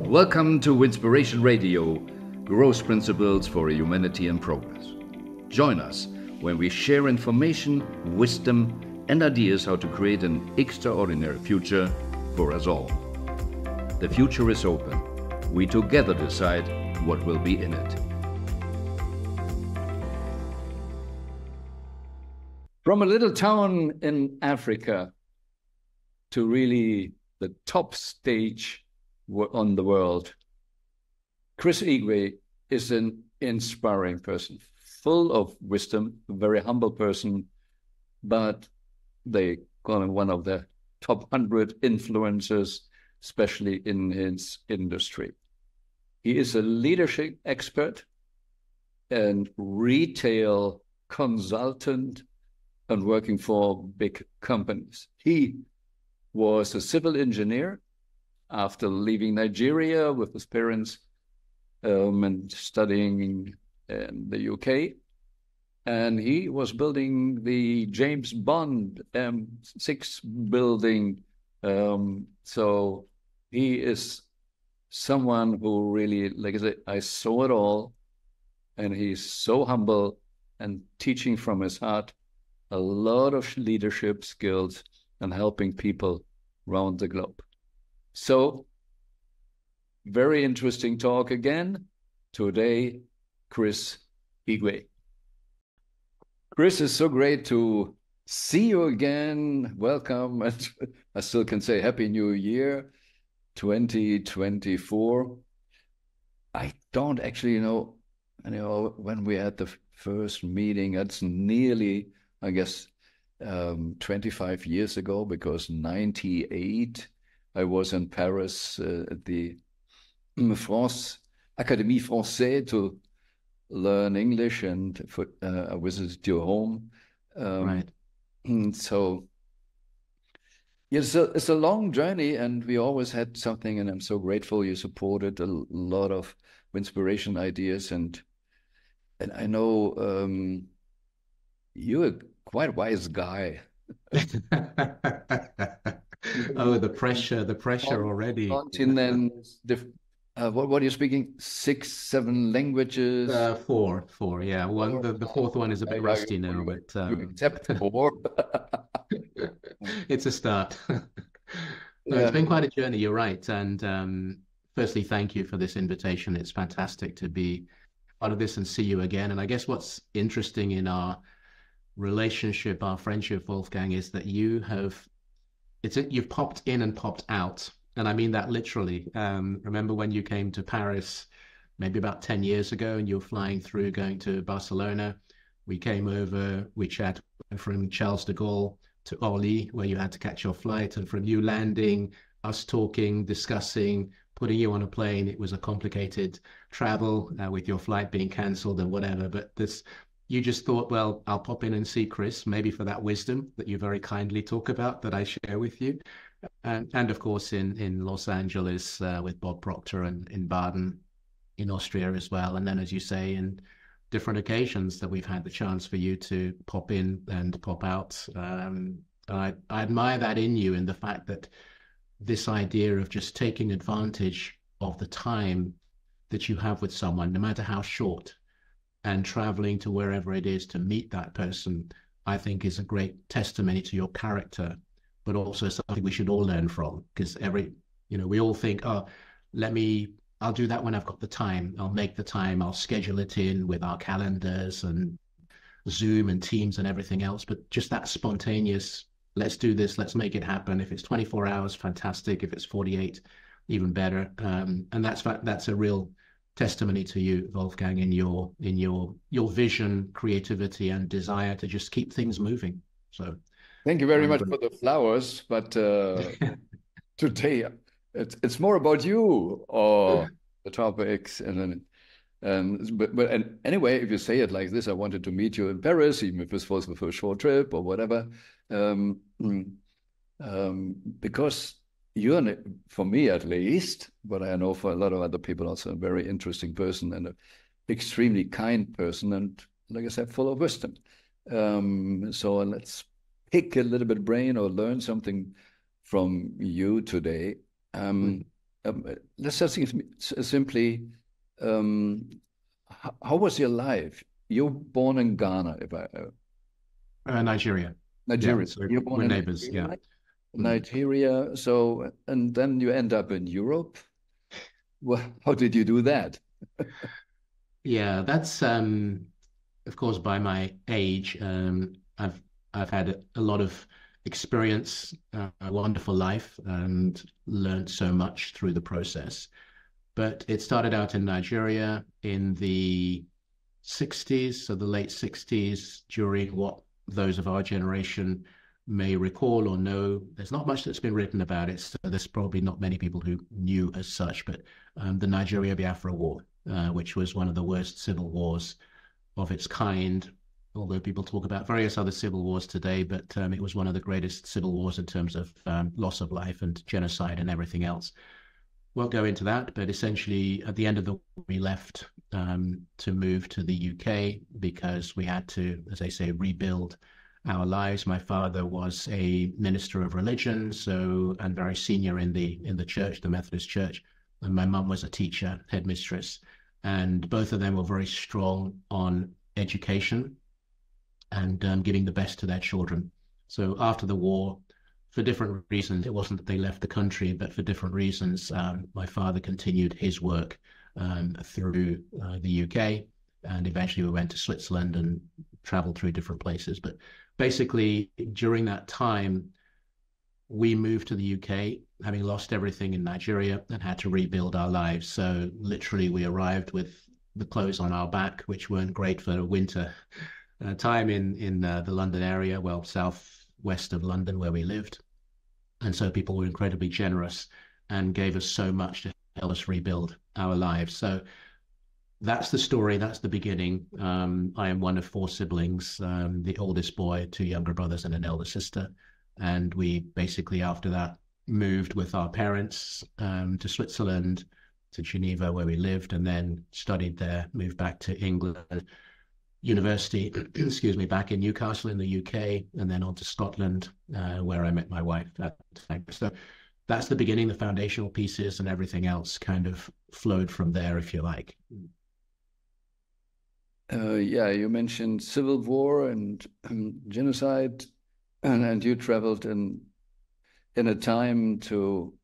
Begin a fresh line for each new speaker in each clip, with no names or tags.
Welcome to Inspiration Radio, Growth Principles for Humanity and Progress. Join us when we share information, wisdom, and ideas how to create an extraordinary future for us all. The future is open. We together decide what will be in it. From a little town in Africa to really the top stage on the world, Chris Igwe is an inspiring person, full of wisdom, a very humble person, but they call him one of the top 100 influencers, especially in his industry. He is a leadership expert and retail consultant and working for big companies. He was a civil engineer after leaving Nigeria with his parents and studying in the UK. And he was building the James Bond M6 building. So he is someone who really, like I said, I saw it all. And he's so humble and teaching from his heart a lot of leadership skills and helping people around the globe. So, very interesting talk again. Today, Chris Igwe. Chris, it's so great to see you again. Welcome. And I still can say Happy New Year 2024. I don't actually know, when we had the first meeting, that's nearly, I guess, 25 years ago, because 98, I was in Paris at the Académie Française to learn English, and I visited your home.
Right.
So it's a long journey, and we always had something, and I'm so grateful you supported a lot of inspiration ideas, and I know you're a quite wise guy.
Oh, the pressure already.
Continents, what are you speaking? 6, 7 languages?
Four, yeah. The fourth one is a bit rusty now, but
except 4.
It's a start. No, it's been quite a journey, you're right. And firstly, thank you for this invitation. It's fantastic to be part of this and see you again. And I guess what's interesting in our relationship, our friendship, Wolfgang, is that you've popped in and popped out. And I mean that literally. Remember when you came to Paris maybe about 10 years ago, and you were flying through going to Barcelona? We came over, we chatted from Charles de Gaulle to Orly, where you had to catch your flight, and from you landing, us talking, discussing, putting you on a plane. It was a complicated travel with your flight being cancelled and whatever, but you just thought, well, I'll pop in and see Chris, maybe for that wisdom that you very kindly talk about, that I share with you. And of course, in Los Angeles with Bob Proctor, and in Baden, in Austria as well. And then, as you say, in different occasions that we've had the chance for you to pop in and pop out. I admire that in you, in the fact that this idea of just taking advantage of the time that you have with someone, no matter how short, and traveling to wherever it is to meet that person, I think is a great testimony to your character, but also something we should all learn from. Because we all think, I'll do that when I've got the time. I'll make the time. I'll schedule it in with our calendars and Zoom and Teams and everything else. But just that spontaneous, let's do this, let's make it happen. If it's 24 hours, fantastic. If it's 48, even better. And that's a real testimony to you, Wolfgang, in your vision, creativity, and desire to just keep things moving. So,
thank you very much for the flowers. But today, it's more about you or the topics, and anyway, if you say it like this, I wanted to meet you in Paris, even if this was for a short trip or whatever, because you're, for me at least, but I know for a lot of other people also, a very interesting person and an extremely kind person, and like I said, full of wisdom. So let's pick a little bit brain or learn something from you today. let's just think simply, how was your life? You're born in Ghana, if
Nigeria.
Nigeria.
Yeah, so
You're born
we're
in
neighbors.
Nigeria,
Yeah.
Nigeria. So, and then you end up in Europe. Well, how did you do that?
Yeah, that's of course by my age, I've had a lot of experience, a wonderful life, and learned so much through the process. But it started out in Nigeria in the 60s, so the late 60s, during what those of our generation may recall or know. There's not much that's been written about it, so there's probably not many people who knew as such, but the Nigeria-Biafra War, which was one of the worst civil wars of its kind, although people talk about various other civil wars today, but it was one of the greatest civil wars in terms of loss of life and genocide and everything else. Won't go into that, but essentially at the end of the war, we left to move to the UK because we had to, as I say, rebuild our lives. My father was a minister of religion, so and very senior in the church, the Methodist Church, and my mum was a teacher, headmistress, and both of them were very strong on education and giving the best to their children. So after the war, for different reasons, it wasn't that they left the country, but for different reasons, my father continued his work through the UK, and eventually we went to Switzerland and traveled through different places. But basically, during that time, we moved to the UK, having lost everything in Nigeria and had to rebuild our lives. So literally, we arrived with the clothes on our back, which weren't great for winter time in the London area, well, southwest of London where we lived. And so people were incredibly generous and gave us so much to help us rebuild our lives. So that's the story. That's the beginning. I am one of four siblings, the oldest boy, two younger brothers, and an elder sister. And we basically, after that, moved with our parents to Switzerland, to Geneva, where we lived, and then studied there, moved back to England, university, excuse me, back in Newcastle in the UK, and then on to Scotland, where I met my wife at the time. So that's the beginning, the foundational pieces, and everything else kind of flowed from there, if you like.
Yeah, you mentioned civil war and genocide, and you traveled in a time to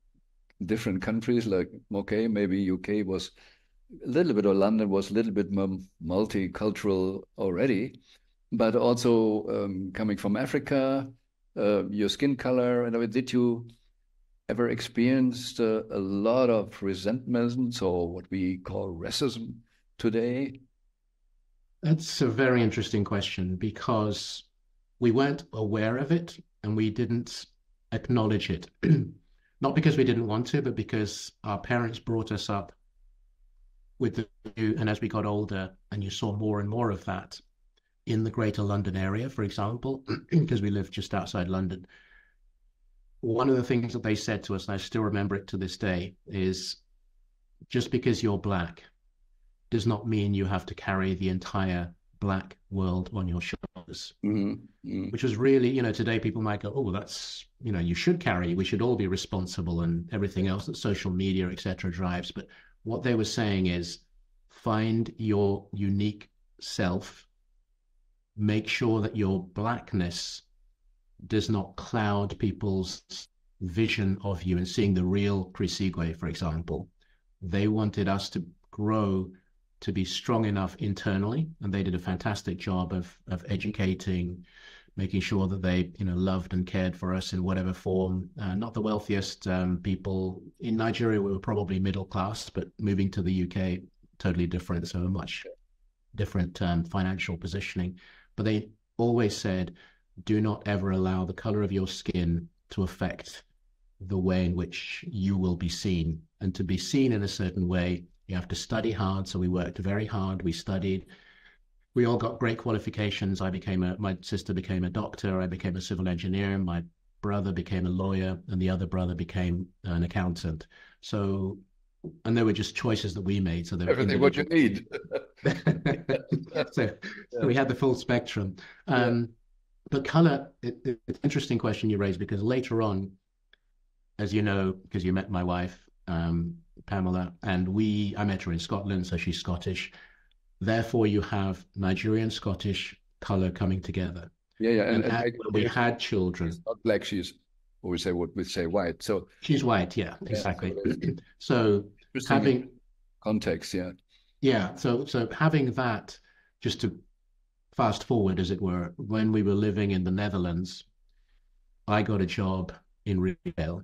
different countries, like, okay, maybe UK was a little bit, or London was a little bit more multicultural already, but also coming from Africa, your skin color, and did you ever experience a lot of resentments, or what we call racism today?
That's a very interesting question because we weren't aware of it and we didn't acknowledge it. Not because we didn't want to, but because our parents brought us up with the view, and as we got older and you saw more and more of that in the greater London area, for example, because we lived just outside London, one of the things that they said to us, and I still remember it to this day, is just because you're black does not mean you have to carry the entire black world on your shoulders. Which was really, today people might go, oh, that's, you should carry, we should all be responsible and everything else that social media, etc. drives. But what they were saying is find your unique self, make sure that your blackness does not cloud people's vision of you and seeing the real Chris Igwe, for example. They wanted us to grow to be strong enough internally, and they did a fantastic job of educating, making sure that they loved and cared for us in whatever form. Not the wealthiest people in Nigeria. We were probably middle class, but moving to the UK, totally different, so a much different financial positioning. But they always said, do not ever allow the color of your skin to affect the way in which you will be seen. And to be seen in a certain way, you have to study hard. So we worked very hard. We studied. We all got great qualifications. My sister became a doctor. I became a civil engineer. My brother became a lawyer, and the other brother became an accountant. So, and they were just choices that we made. So they were
everything what you need.
So we had the full spectrum. But color, it's an interesting question you raised, because later on, as you know, because you met my wife, Pamela, and I met her in Scotland, so she's Scottish. Therefore, you have Nigerian, Scottish color coming together.
Yeah.
And when we had children,
she's not black, she's what we say white. So
she's white, yeah, exactly. So having
context,
so having that, just to fast forward, as it were, when we were living in the Netherlands, I got a job in retail.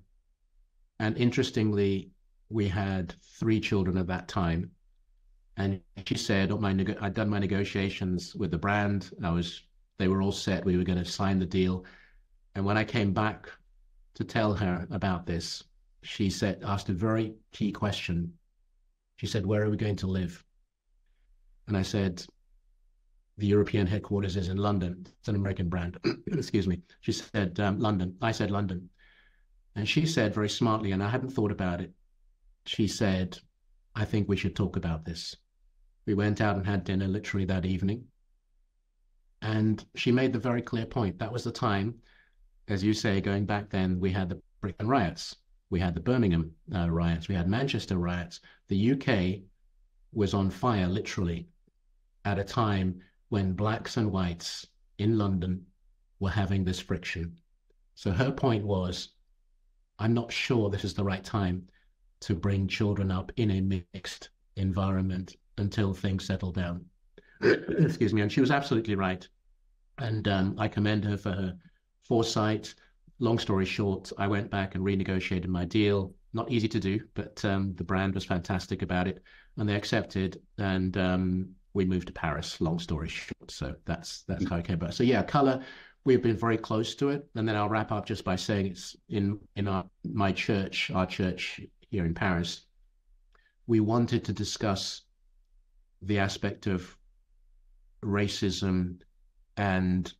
And interestingly, we had 3 children at that time. And she said, I'd done my negotiations with the brand. They were all set. We were going to sign the deal. And when I came back to tell her about this, she asked a very key question. She said, "Where are we going to live?" And I said, "The European headquarters is in London. It's an American brand." Excuse me. She said, "London." I said, "London." And she said very smartly, and I hadn't thought about it. She said, "I think we should talk about this." We went out and had dinner literally that evening. And she made the very clear point. That was the time, as you say, going back then, we had the Britain riots. We had the Birmingham riots. We had Manchester riots. The UK was on fire, literally, at a time when blacks and whites in London were having this friction. So her point was, I'm not sure this is the right time to bring children up in a mixed environment until things settle down. Excuse me. And she was absolutely right. And I commend her for her foresight. Long story short, I went back and renegotiated my deal. Not easy to do, but the brand was fantastic about it, and they accepted. And we moved to Paris. Long story short, so that's how it came about. So yeah, color. We've been very close to it, and then I'll wrap up just by saying it's in our church here in Paris. We wanted to discuss the aspect of racism and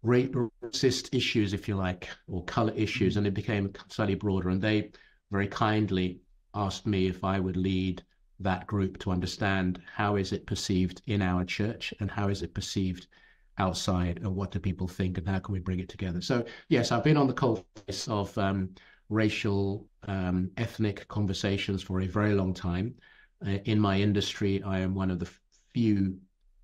racist issues, if you like, or color issues, and it became slightly broader. And they very kindly asked me if I would lead that group to understand how is it perceived in our church and how is it perceived outside, and what do people think, and how can we bring it together. So yes, I've been on the cold face of racial, ethnic conversations for a very long time. In my industry, I am one of the few,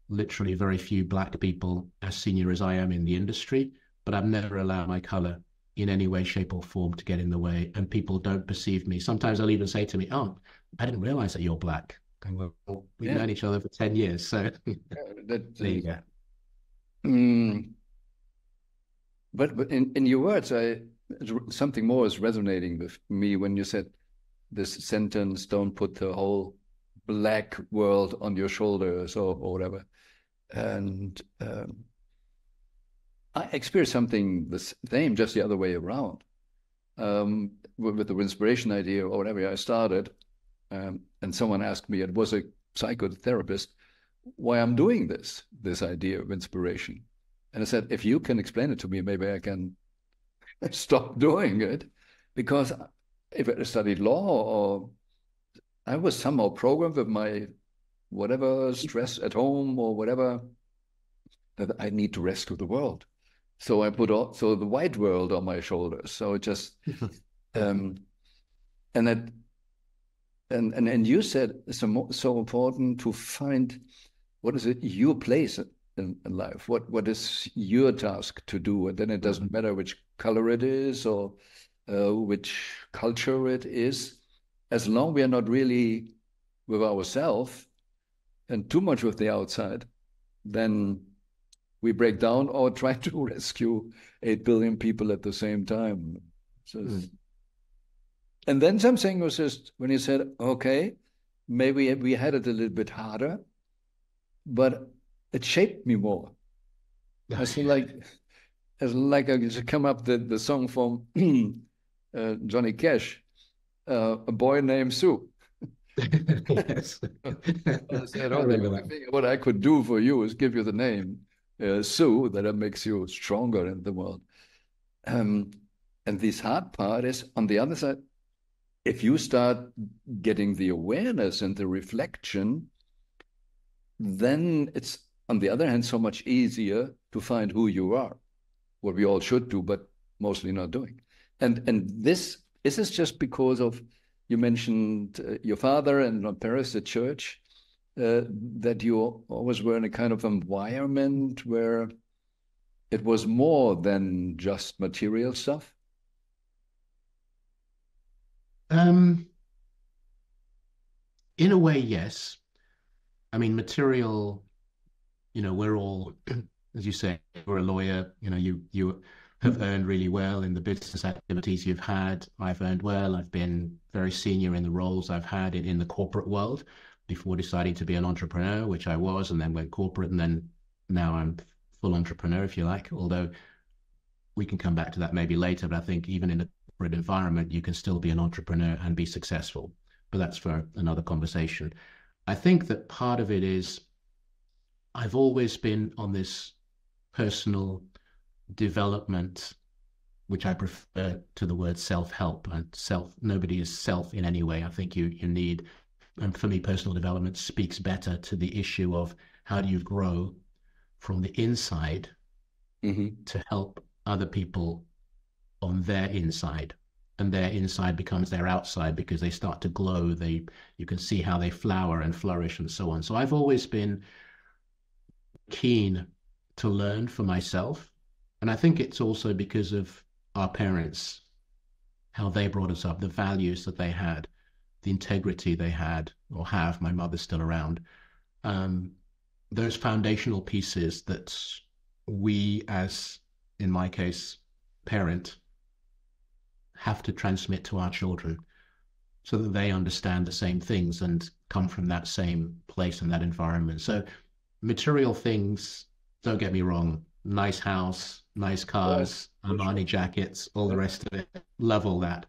literally very few black people as senior as I am in the industry, but I've never allowed my color in any way, shape or form to get in the way, and people don't perceive me. Sometimes they'll even say to me, "Oh, I didn't realize that you're black." And we've known each other for 10 years. So there you go.
But in your words, something more is resonating with me when you said this sentence, "Don't put the whole black world on your shoulders," or whatever. And I experienced something the same, just the other way around. With the inspiration idea or whatever, I started, and someone asked me, it was a psychotherapist, why I'm doing this idea of inspiration. And I said, if you can explain it to me, maybe I can stop doing it. Because if I studied law, or I was somehow programmed with my whatever stress at home or whatever, that I need to rescue the world. So I put the white world on my shoulders. So it just and you said it's so important to find what is it your place in life, what is your task to do, and then it doesn't matter which color it is or which culture it is, as long we are not really with ourselves and too much with the outside, then we break down or try to rescue 8 billion people at the same time. So, and then something was just when you said, okay, maybe we had it a little bit harder, but it shaped me more. I feel like I should come up the song from Johnny Cash, A Boy Named Sue.
Yes.
I said, what I could do for you is give you the name Sue, that it makes you stronger in the world. And this hard part is, on the other side, if you start getting the awareness and the reflection, then it's, on the other hand, so much easier to find who you are, what we all should do, but mostly not doing. And this is this just because of, you mentioned your father and in Paris, the church, that you always were in a kind of environment where it was more than just material stuff?
In a way, yes. I mean, material, we're all, as you say, you're a lawyer, you have earned really well in the business activities you've had. I've earned well. I've been very senior in the roles I've had in the corporate world before deciding to be an entrepreneur, which I was, and then went corporate, and then now I'm full entrepreneur, if you like, although we can come back to that maybe later. But I think even in a corporate environment, you can still be an entrepreneur and be successful. But that's for another conversation. I think that part of it is I've always been on this personal development, which I prefer to the word self-help. And nobody is self in any way. I think you need, and for me, personal development speaks better to the issue of how do you grow from the inside to help other people on their inside. And their inside becomes their outside because they start to glow. You can see how they flower and flourish and so on. So I've always been keen to learn for myself. And I think it's also because of our parents, how they brought us up, the values that they had, the integrity they had or have. My mother's still around. Those foundational pieces that we, as in my case, parent, have to transmit to our children so that they understand the same things and come from that same place and that environment. So material things, don't get me wrong, nice house, nice cars, Armani jackets, all the rest of it, love all that.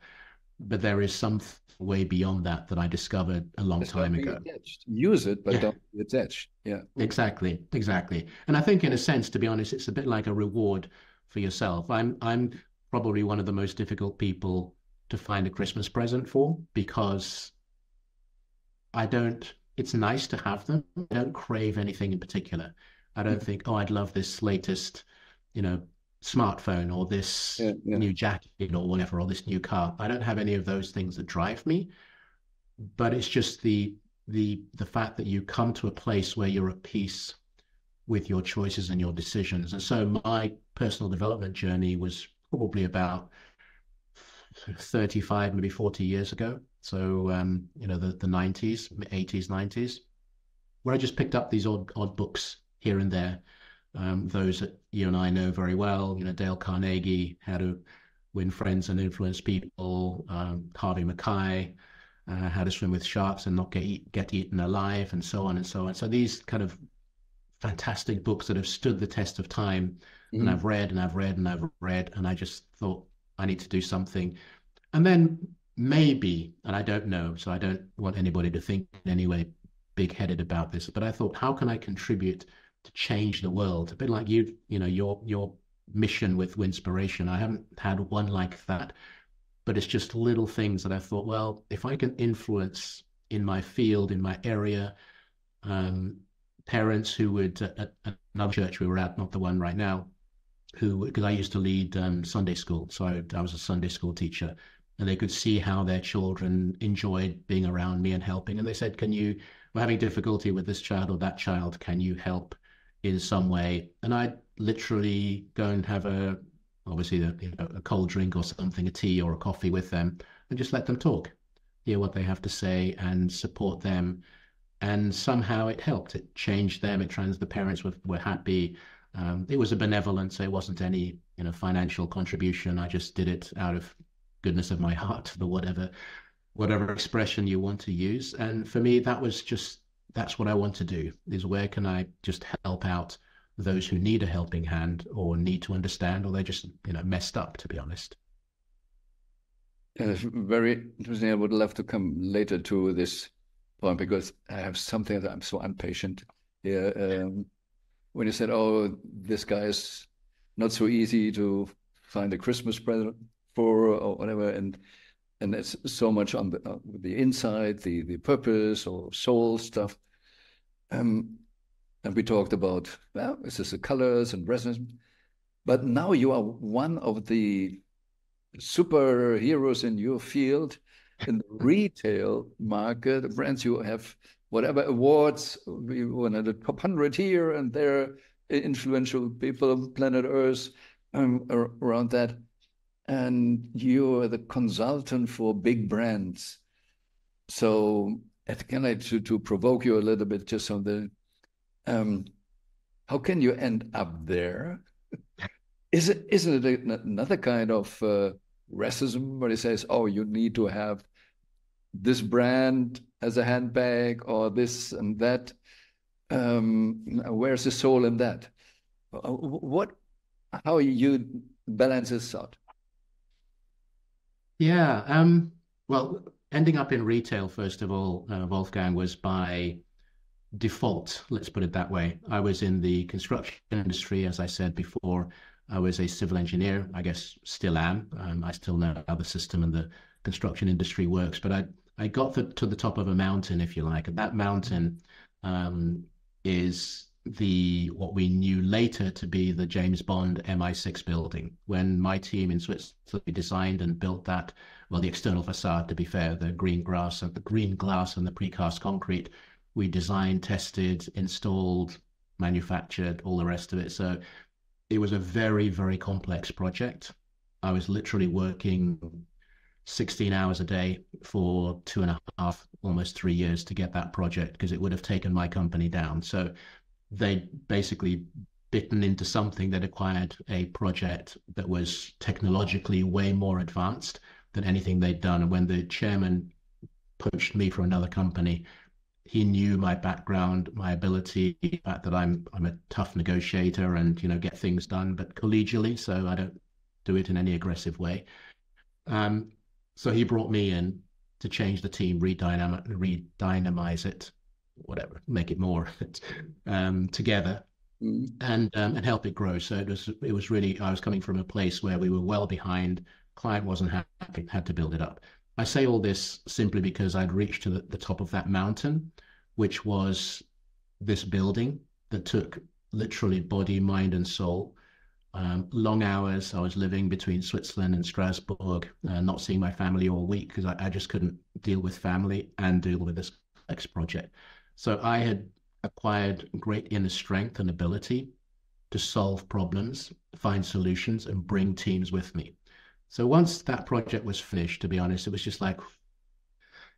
But there is some way beyond that I discovered a long time ago.
Use it, but don't be attached. Yeah.
Exactly. And I think in a sense, to be honest, it's a bit like a reward for yourself. I'm probably one of the most difficult people to find a Christmas present for because it's nice to have them. I don't crave anything in particular. I don't think, oh, I'd love this latest, smartphone or this new jacket or whatever, or this new car. I don't have any of those things that drive me, but it's just the fact that you come to a place where you're at peace with your choices and your decisions. And so my personal development journey was probably about 35, maybe 40 years ago. So, the 90s, 80s, 90s, where I just picked up these odd books here and there. Those that you and I know very well, Dale Carnegie, How to Win Friends and Influence People, Harvey Mackay, How to Swim with Sharks and Not Get Eaten Alive, and so on and so on. So these kind of fantastic books that have stood the test of time, and I've read and I've read and I've read, and I just thought I need to do something. And then maybe, and I don't know, so I don't want anybody to think in any way big-headed about this, but I thought, how can I contribute to change the world? A bit like your mission with Winspiration. I haven't had one like that, but it's just little things that I thought, well, if I can influence in my field, in my area, parents who would, at another church we were at, not the one right now, because I used to lead Sunday school, so I was a Sunday school teacher, and they could see how their children enjoyed being around me and helping. And they said, we're having difficulty with this child or that child, can you help in some way? And I'd literally go and have obviously a cold drink or something, a tea or a coffee with them, and just let them talk, hear what they have to say and support them. And somehow it helped. It changed them. The parents were happy. It was a benevolence. It wasn't any financial contribution. I just did it out of goodness of my heart, the whatever expression you want to use. And for me, that's what I want to do, is where can I just help out those who need a helping hand or need to understand, or they're just messed up, to be honest.
Very interesting. I would love to come later to this point because I have something that I'm so impatient. Yeah. When you said, oh, this guy is not so easy to find a Christmas present for or whatever, and it's so much on the inside, the purpose or soul stuff. And we talked about, this is the colors and resonance. But now you are one of the superheroes in your field. In the retail market, brands you have whatever awards, we won the top 100 here, and they're influential people on planet Earth around that. And you're the consultant for big brands. So can I to provoke you a little bit just on the how can you end up there? Isn't it another kind of racism where it says, oh, you need to have this brand as a handbag or this and that? Where's the soul in that? How you balance this out?
Yeah, well, ending up in retail, first of all, Wolfgang, was by default, let's put it that way. I was in the construction industry, as I said before. I was a civil engineer, I guess still am. I still know how the system and the construction industry works, but I got to the top of a mountain, if you like, and that mountain is what we knew later to be the James Bond MI6 building. When my team in Switzerland designed and built that, well, the external facade, to be fair, the green glass and the precast concrete, we designed, tested, installed, manufactured, all the rest of it. So it was a very, very complex project. I was literally working 16 hours a day for 2.5, almost 3 years to get that project, because it would have taken my company down. So they basically bitten into something that acquired a project that was technologically way more advanced than anything they'd done. And when the chairman poached me from another company, he knew my background, my ability, the fact that I'm a tough negotiator and get things done, but collegially, so I don't do it in any aggressive way. So he brought me in to change the team, redynamize it, whatever, make it more together, and help it grow. So it was really, I was coming from a place where we were well behind, client wasn't happy, had to build it up. I say all this simply because I'd reached to the top of that mountain, which was this building that took literally body, mind, and soul. Long hours. I was living between Switzerland and Strasbourg, not seeing my family all week because I just couldn't deal with family and deal with this next project. So I had acquired great inner strength and ability to solve problems, find solutions, and bring teams with me. So once that project was finished, to be honest, it was just like,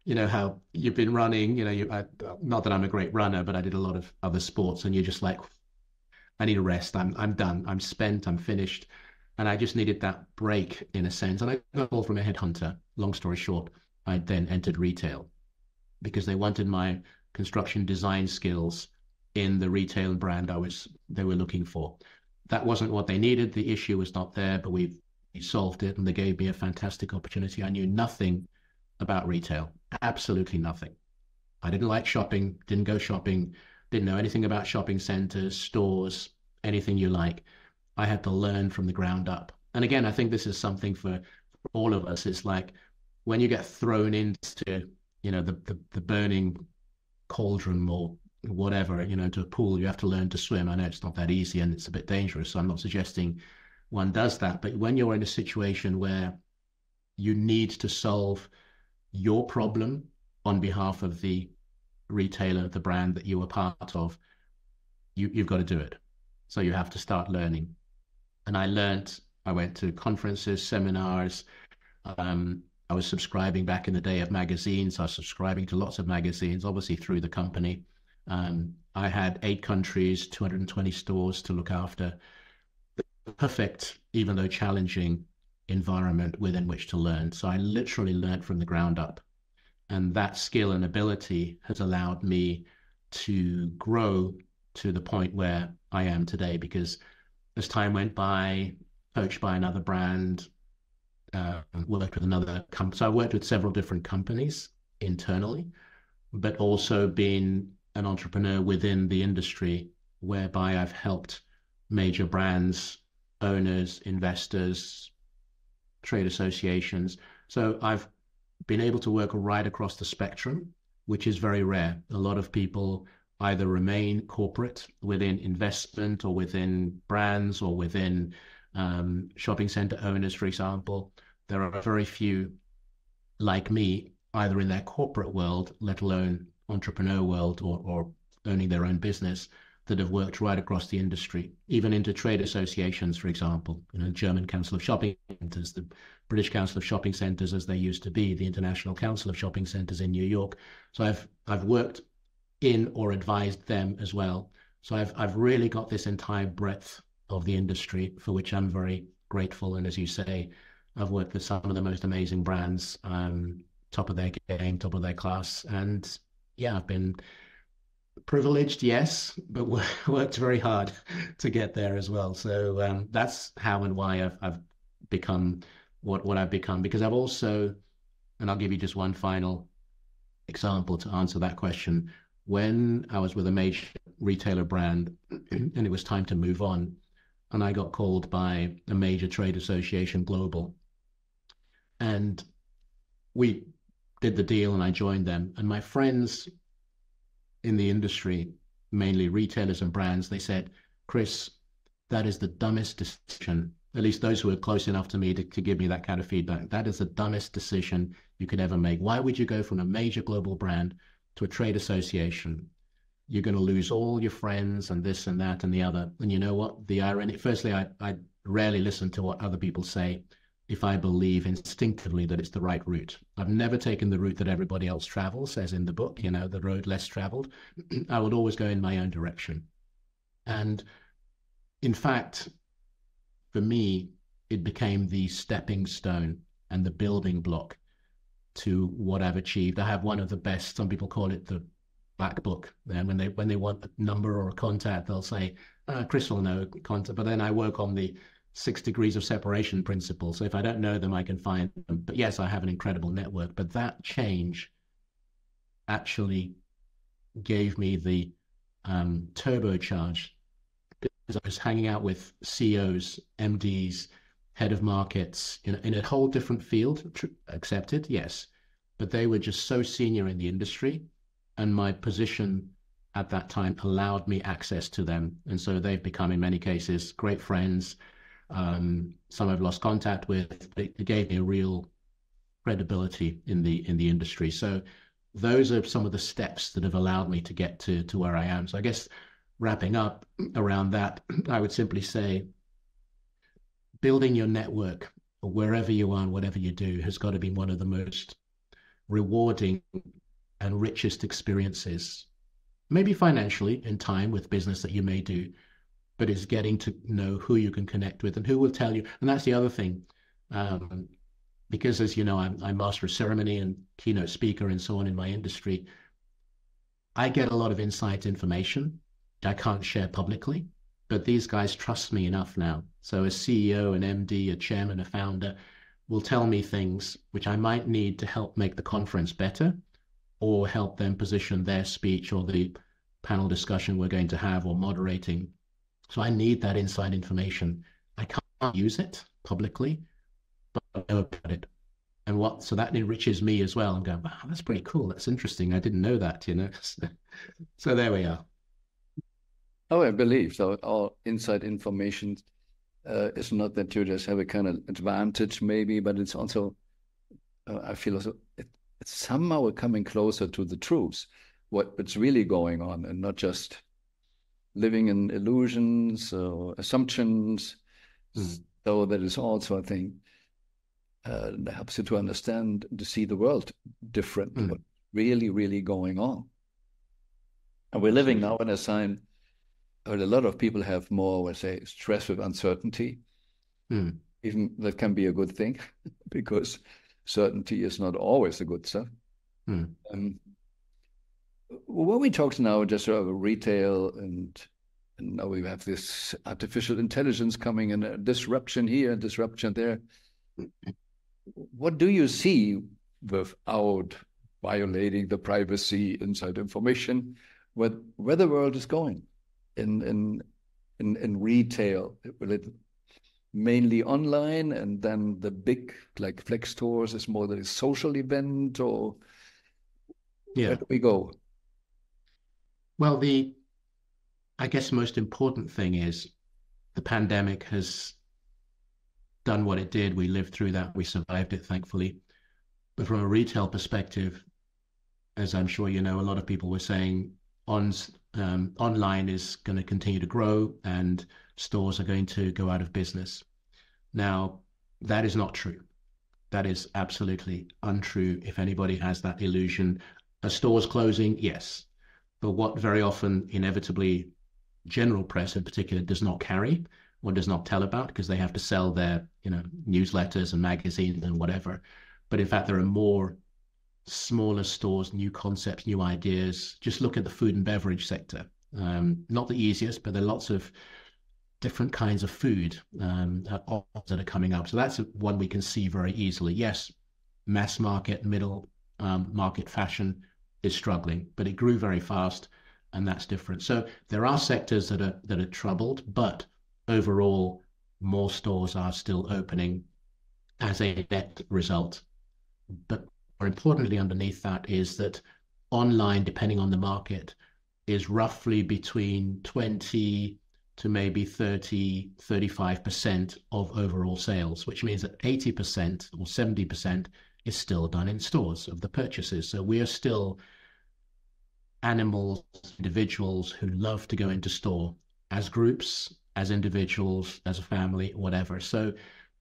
how you've been running, not that I'm a great runner, but I did a lot of other sports, and you're just like, I need a rest. I'm done. I'm spent. I'm finished. And I just needed that break in a sense. And I got a call from a headhunter. Long story short, I then entered retail because they wanted my construction design skills in the retail brand they were looking for. That wasn't what they needed. The issue was not there, but we solved it, and they gave me a fantastic opportunity. I knew nothing about retail, absolutely nothing. I didn't like shopping, didn't go shopping, didn't know anything about shopping centers, stores, anything you like. I had to learn from the ground up. And again, I think this is something for all of us. It's like when you get thrown into, the burning cauldron or whatever, into a pool, you have to learn to swim. I know it's not that easy and it's a bit dangerous, so I'm not suggesting one does that. But when you're in a situation where you need to solve your problem on behalf of the retailer, the brand that you were part of, you've got to do it. So you have to start learning. And I went to conferences, seminars. I was subscribing back in the day of magazines. I was subscribing to lots of magazines, obviously through the company. I had 8 countries, 220 stores to look after. The perfect, even though challenging, environment within which to learn. So I literally learned from the ground up. And that skill and ability has allowed me to grow to the point where I am today, because as time went by, coached by another brand, worked with another company. So I worked with several different companies internally, but also been an entrepreneur within the industry, whereby I've helped major brands, owners, investors, trade associations. So I've been able to work right across the spectrum, which is very rare. A lot of people either remain corporate within investment or within brands or within shopping center owners, for example. there are very few like me, either in their corporate world, let alone entrepreneur world or owning their own business, that have worked right across the industry, even into trade associations, for example, German Council of Shopping Centers, the British Council of Shopping Centers as they used to be, the International Council of Shopping Centers in New York. So I've worked in or advised them as well. So I've really got this entire breadth of the industry, for which I'm very grateful. And as you say, I've worked with some of the most amazing brands, top of their game, top of their class. And yeah, I've been privileged, yes, but worked very hard to get there as well. So that's how and why I've become what I've become. Because I've also, and I'll give you just one final example to answer that question. When I was with a major retailer brand and it was time to move on, and I got called by a major trade association global, and we did the deal and I joined them. And my friends in the industry, mainly retailers and brands, they said, Chris, that is the dumbest decision. At least those who are close enough to me to give me that kind of feedback. That is the dumbest decision you could ever make. Why would you go from a major global brand to a trade association? You're going to lose all your friends and this and that and the other. And you know what? The irony, firstly, I rarely listen to what other people say if I believe instinctively that it's the right route. I've never taken the route that everybody else travels, as in the book, the road less traveled. I would always go in my own direction. And in fact, for me, it became the stepping stone and the building block to what I've achieved. I have one of the best, some people call it the black book. And when they want a number or a contact, they'll say, Chris will know contact. But then I work on the 6 degrees of separation principle. So if I don't know them, I can find them. But yes, I have an incredible network. But that change actually gave me the turbocharge, because I was hanging out with CEOs, MDs, head of markets in a whole different field, accepted, yes. But they were just so senior in the industry. And my position at that time allowed me access to them. And so they've become, in many cases, great friends. Some I've lost contact with. It gave me a real credibility in the industry. So those are some of the steps that have allowed me to get to where I am. So I guess wrapping up around that, I would simply say building your network wherever you are and whatever you do has got to be one of the most rewarding and richest experiences, maybe financially in time with business that you may do, but it's getting to know who you can connect with and who will tell you. And that's the other thing, because as you know, I'm master of ceremony and keynote speaker and so on in my industry. I get a lot of inside information I can't share publicly, but these guys trust me enough now. So a CEO, an MD, a chairman, a founder will tell me things which I might need to help make the conference better or help them position their speech or the panel discussion we're going to have or moderating. So I need that inside information. I can't use it publicly, but I know about it. And so that enriches me as well. I'm going, wow, that's pretty cool. That's interesting. I didn't know that, So there we are.
Oh, I believe so. All inside information is not that you just have a kind of advantage, maybe, but it's also, I feel also, it's somehow coming closer to the truth, what's really going on, and not just living in illusions or assumptions. So that is also, I think, helps you to understand, to see the world different, what's really, really going on. And we're living now in a time where a lot of people have more, let's say, stress with uncertainty. Even that can be a good thing, because certainty is not always a good stuff. When we talk now just sort of retail, and now we have this artificial intelligence coming, and a disruption here and disruption there. What do you see without violating the privacy inside information, where the world is going in retail? Will it mainly online, and then the big like flex stores is more the social event, or where do we go?
Well, I guess most important thing is the pandemic has done what it did. We lived through that. We survived it, thankfully. But from a retail perspective, as I'm sure you know, a lot of people were saying online is going to continue to grow and stores are going to go out of business. Now, that is not true. That is absolutely untrue. If anybody has that illusion, a store's closing, yes. But what very often, inevitably, general press in particular does not carry or does not tell about, because they have to sell their, newsletters and magazines and whatever. But in fact, there are more smaller stores, new concepts, new ideas. Just look at the food and beverage sector. Not the easiest, but there are lots of different kinds of food that are coming up. So that's one we can see very easily. Yes, mass market, middle market fashion is struggling, but it grew very fast, and that's different. So there are sectors that are troubled, but overall, more stores are still opening as a net result. But more importantly, underneath that is that online, depending on the market, is roughly between 20 to maybe 30, 35% of overall sales, which means that 80% or 70% is still done in stores of the purchases. So we are still animals, individuals who love to go into store as groups, as individuals, as a family, whatever. So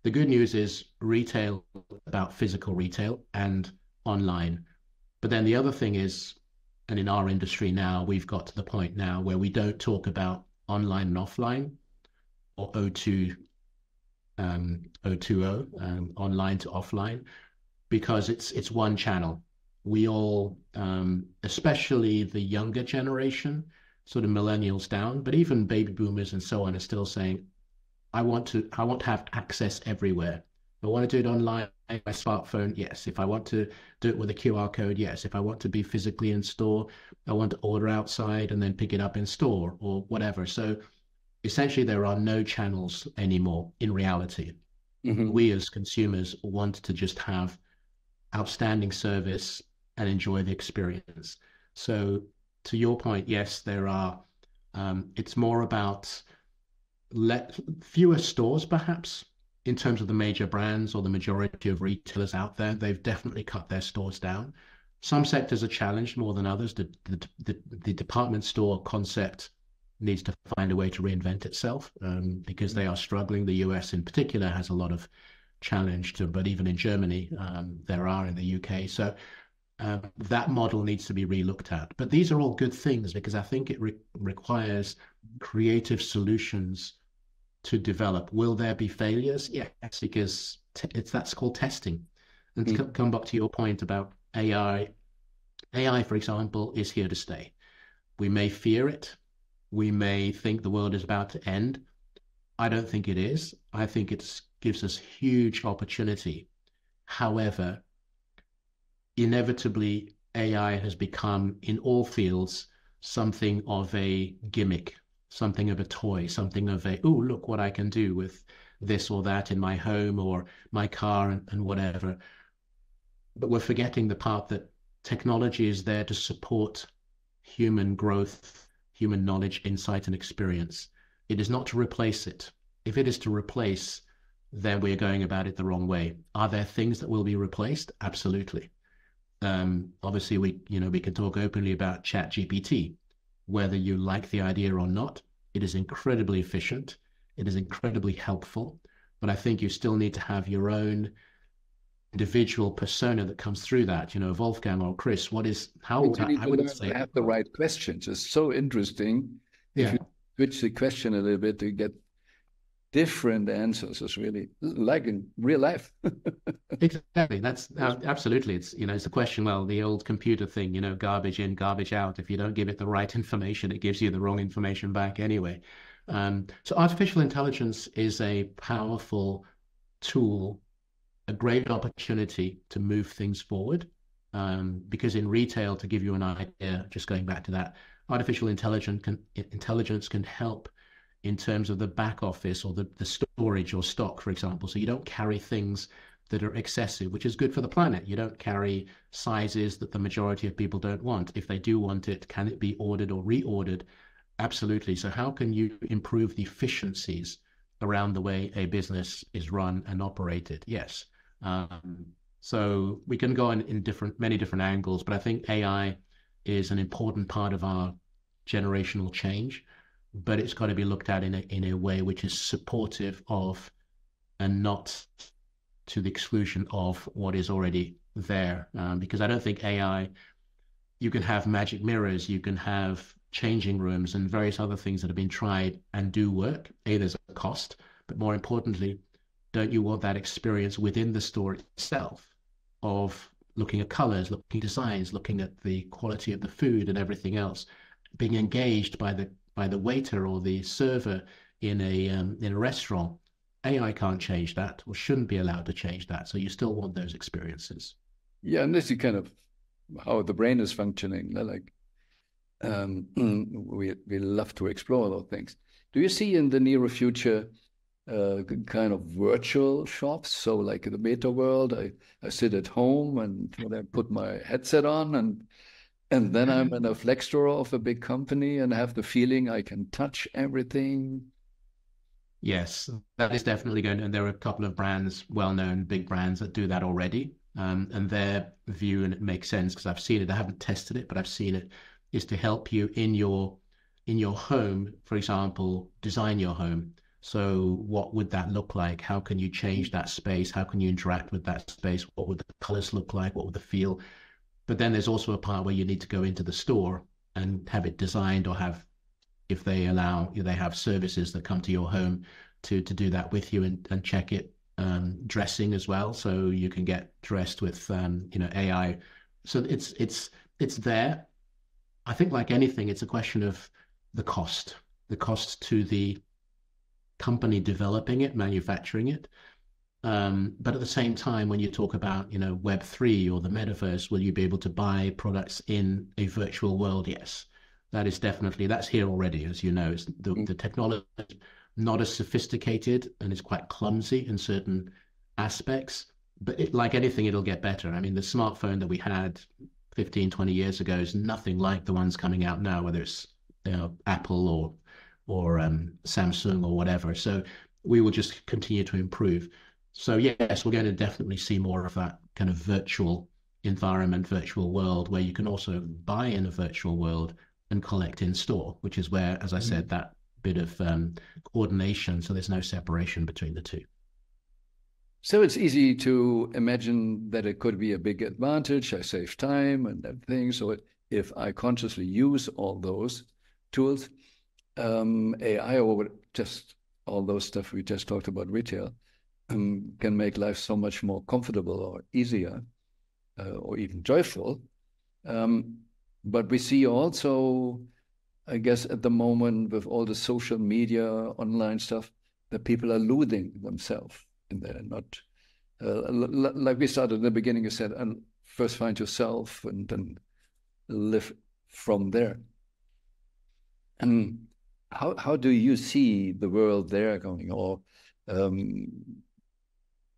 the good news is retail, about physical retail and online. But then the other thing is, and in our industry now, we've got to the point now where we don't talk about online and offline, or O2, O2O, online to offline, because it's one channel. We all, especially the younger generation, sort of millennials down, but even baby boomers and so on, are still saying, I want to have access everywhere. If I want to do it online, my smartphone, yes. If I want to do it with a QR code, yes. If I want to be physically in store, I want to order outside and then pick it up in store or whatever. So essentially, there are no channels anymore in reality. Mm-hmm. We as consumers want to just have outstanding service and enjoy the experience. So to your point, yes, there are, it's more about fewer stores perhaps, in terms of the major brands or the majority of retailers out there. They've definitely cut their stores down. Some sectors are challenged more than others. The department store concept needs to find a way to reinvent itself, because they are struggling. The US in particular has a lot of challenge to, but even in Germany, there are, in the UK. So that model needs to be relooked at. But these are all good things, because I think it requires creative solutions to develop. Will there be failures? Yes, because that's called testing. And to come back to your point about AI, for example, is here to stay. We may fear it. We may think the world is about to end. I don't think it is. I think it gives us huge opportunity. However, inevitably, AI has become, in all fields, something of a gimmick, something of a toy, something of a, oh, look what I can do with this or that in my home or my car and whatever. But we're forgetting the part that technology is there to support human growth, human knowledge, insight, and experience. It is not to replace it. If it is to replace, then we're going about it the wrong way. Are there things that will be replaced? Absolutely. Obviously, we can talk openly about ChatGPT. Whether you like the idea or not, it is incredibly efficient. It is incredibly helpful. But I think you still need to have your own individual persona that comes through that. Wolfgang or Chris, I wouldn't say
have the right questions. It's so interesting. Yeah. If you switch the question a little bit to get different answers, is really like in real life.
Exactly. That's absolutely. It's the question. Well, the old computer thing, garbage in, garbage out. If you don't give it the right information, it gives you the wrong information back anyway. So artificial intelligence is a powerful tool, a great opportunity to move things forward. Because in retail, to give you an idea, just going back to that, artificial intelligence can help in terms of the back office or the storage or stock, for example. So you don't carry things that are excessive, which is good for the planet. You don't carry sizes that the majority of people don't want. If they do want it, can it be ordered or reordered? Absolutely. So how can you improve the efficiencies around the way a business is run and operated. Yes. So we can go in many different angles, but I think AI is an important part of our generational change, but it's got to be looked at in a way which is supportive of and not to the exclusion of what is already there. Because I don't think AI, you can have magic mirrors, you can have changing rooms and various other things that have been tried and do work. There's a cost, but more importantly, don't you want that experience within the store itself of looking at colors, looking at designs, looking at the quality of the food and everything else, being engaged by the waiter or the server in a restaurant? AI can't change that, or shouldn't be allowed to change that. So you still want those experiences.
Yeah, and this is kind of how the brain is functioning. Like we love to explore those things. Do you see in the near future kind of virtual shops? So like in the meta world, I sit at home and when I put my headset on and then I'm in a flex store of a big company and have the feeling I can touch everything.
Yes, that is definitely going, and there are a couple of brands, well-known big brands that do that already. And their view, and it makes sense because I've seen it. I haven't tested it, but I've seen it, is to help you in your home, for example, design your home. So what would that look like? How can you change that space? How can you interact with that space? What would the colors look like? What would the feel? But then there's also a part where you need to go into the store and have it designed, or have, if they allow, they have services that come to your home to do that with you and check it. Dressing as well, so you can get dressed with AI. So it's there. I think like anything, it's a question of the cost to the company developing it, manufacturing it. But at the same time, when you talk about Web3 or the metaverse, will you be able to buy products in a virtual world? Yes, that's here already, as you know. It's the technology not as sophisticated and it's quite clumsy in certain aspects, but like anything, it'll get better. I mean, the smartphone that we had 15, 20 years ago is nothing like the ones coming out now, whether it's Apple or Samsung or whatever. So we will just continue to improve. So yes, we're going to definitely see more of that kind of virtual environment, virtual world, where you can also buy in a virtual world and collect in store, which is where, as I said, that bit of coordination, so there's no separation between the two.
So it's easy to imagine that it could be a big advantage. I save time and everything. So if I consciously use all those tools, AI or just all those stuff we just talked about, retail, can make life so much more comfortable or easier or even joyful. But we see also, I guess, at the moment with all the social media, online stuff, that people are losing themselves in there. Not like we started in the beginning, you said, and first find yourself and then live from there. And how do you see the world there going? Or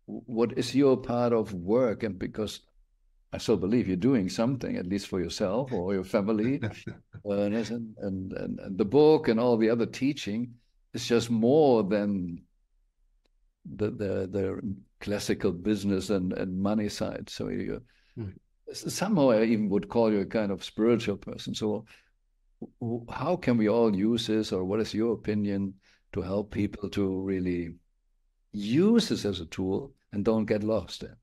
what is your part of work? And because I still believe you're doing something, at least for yourself or your family. And the book and all the other teaching is just more than the classical business and money side. So somehow I even would call you a kind of spiritual person. So how can we all use this, or what is your opinion to help people to really use this as a tool and don't get lost there?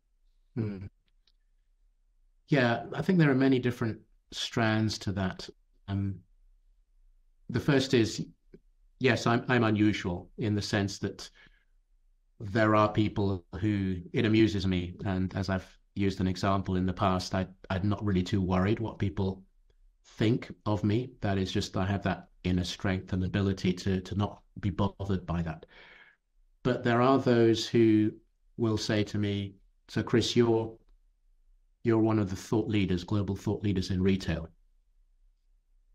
Yeah, I think there are many different strands to that. The first is, yes, I'm unusual in the sense that there are people who it amuses me, and as I've used an example in the past, I'm not really too worried what people think of me. That is just, I have that inner strength and ability to not be bothered by that. But there are those who will say to me, so Chris, you're one of the thought leaders, global thought leaders in retail.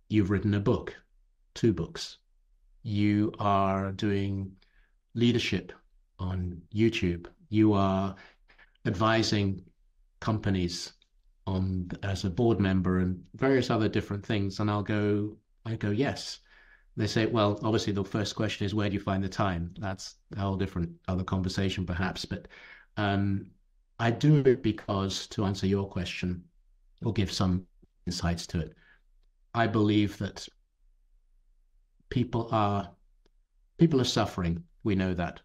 You've written a book, 2 books. You are doing leadership on YouTube. You are advising companies as a board member and various other different things. And I go, yes. they say, well, obviously the first question is, where do you find the time? That's a whole different other conversation, perhaps. But um, I do it because, to answer your question, or give some insights to it, I believe that people are people are suffering. We know that,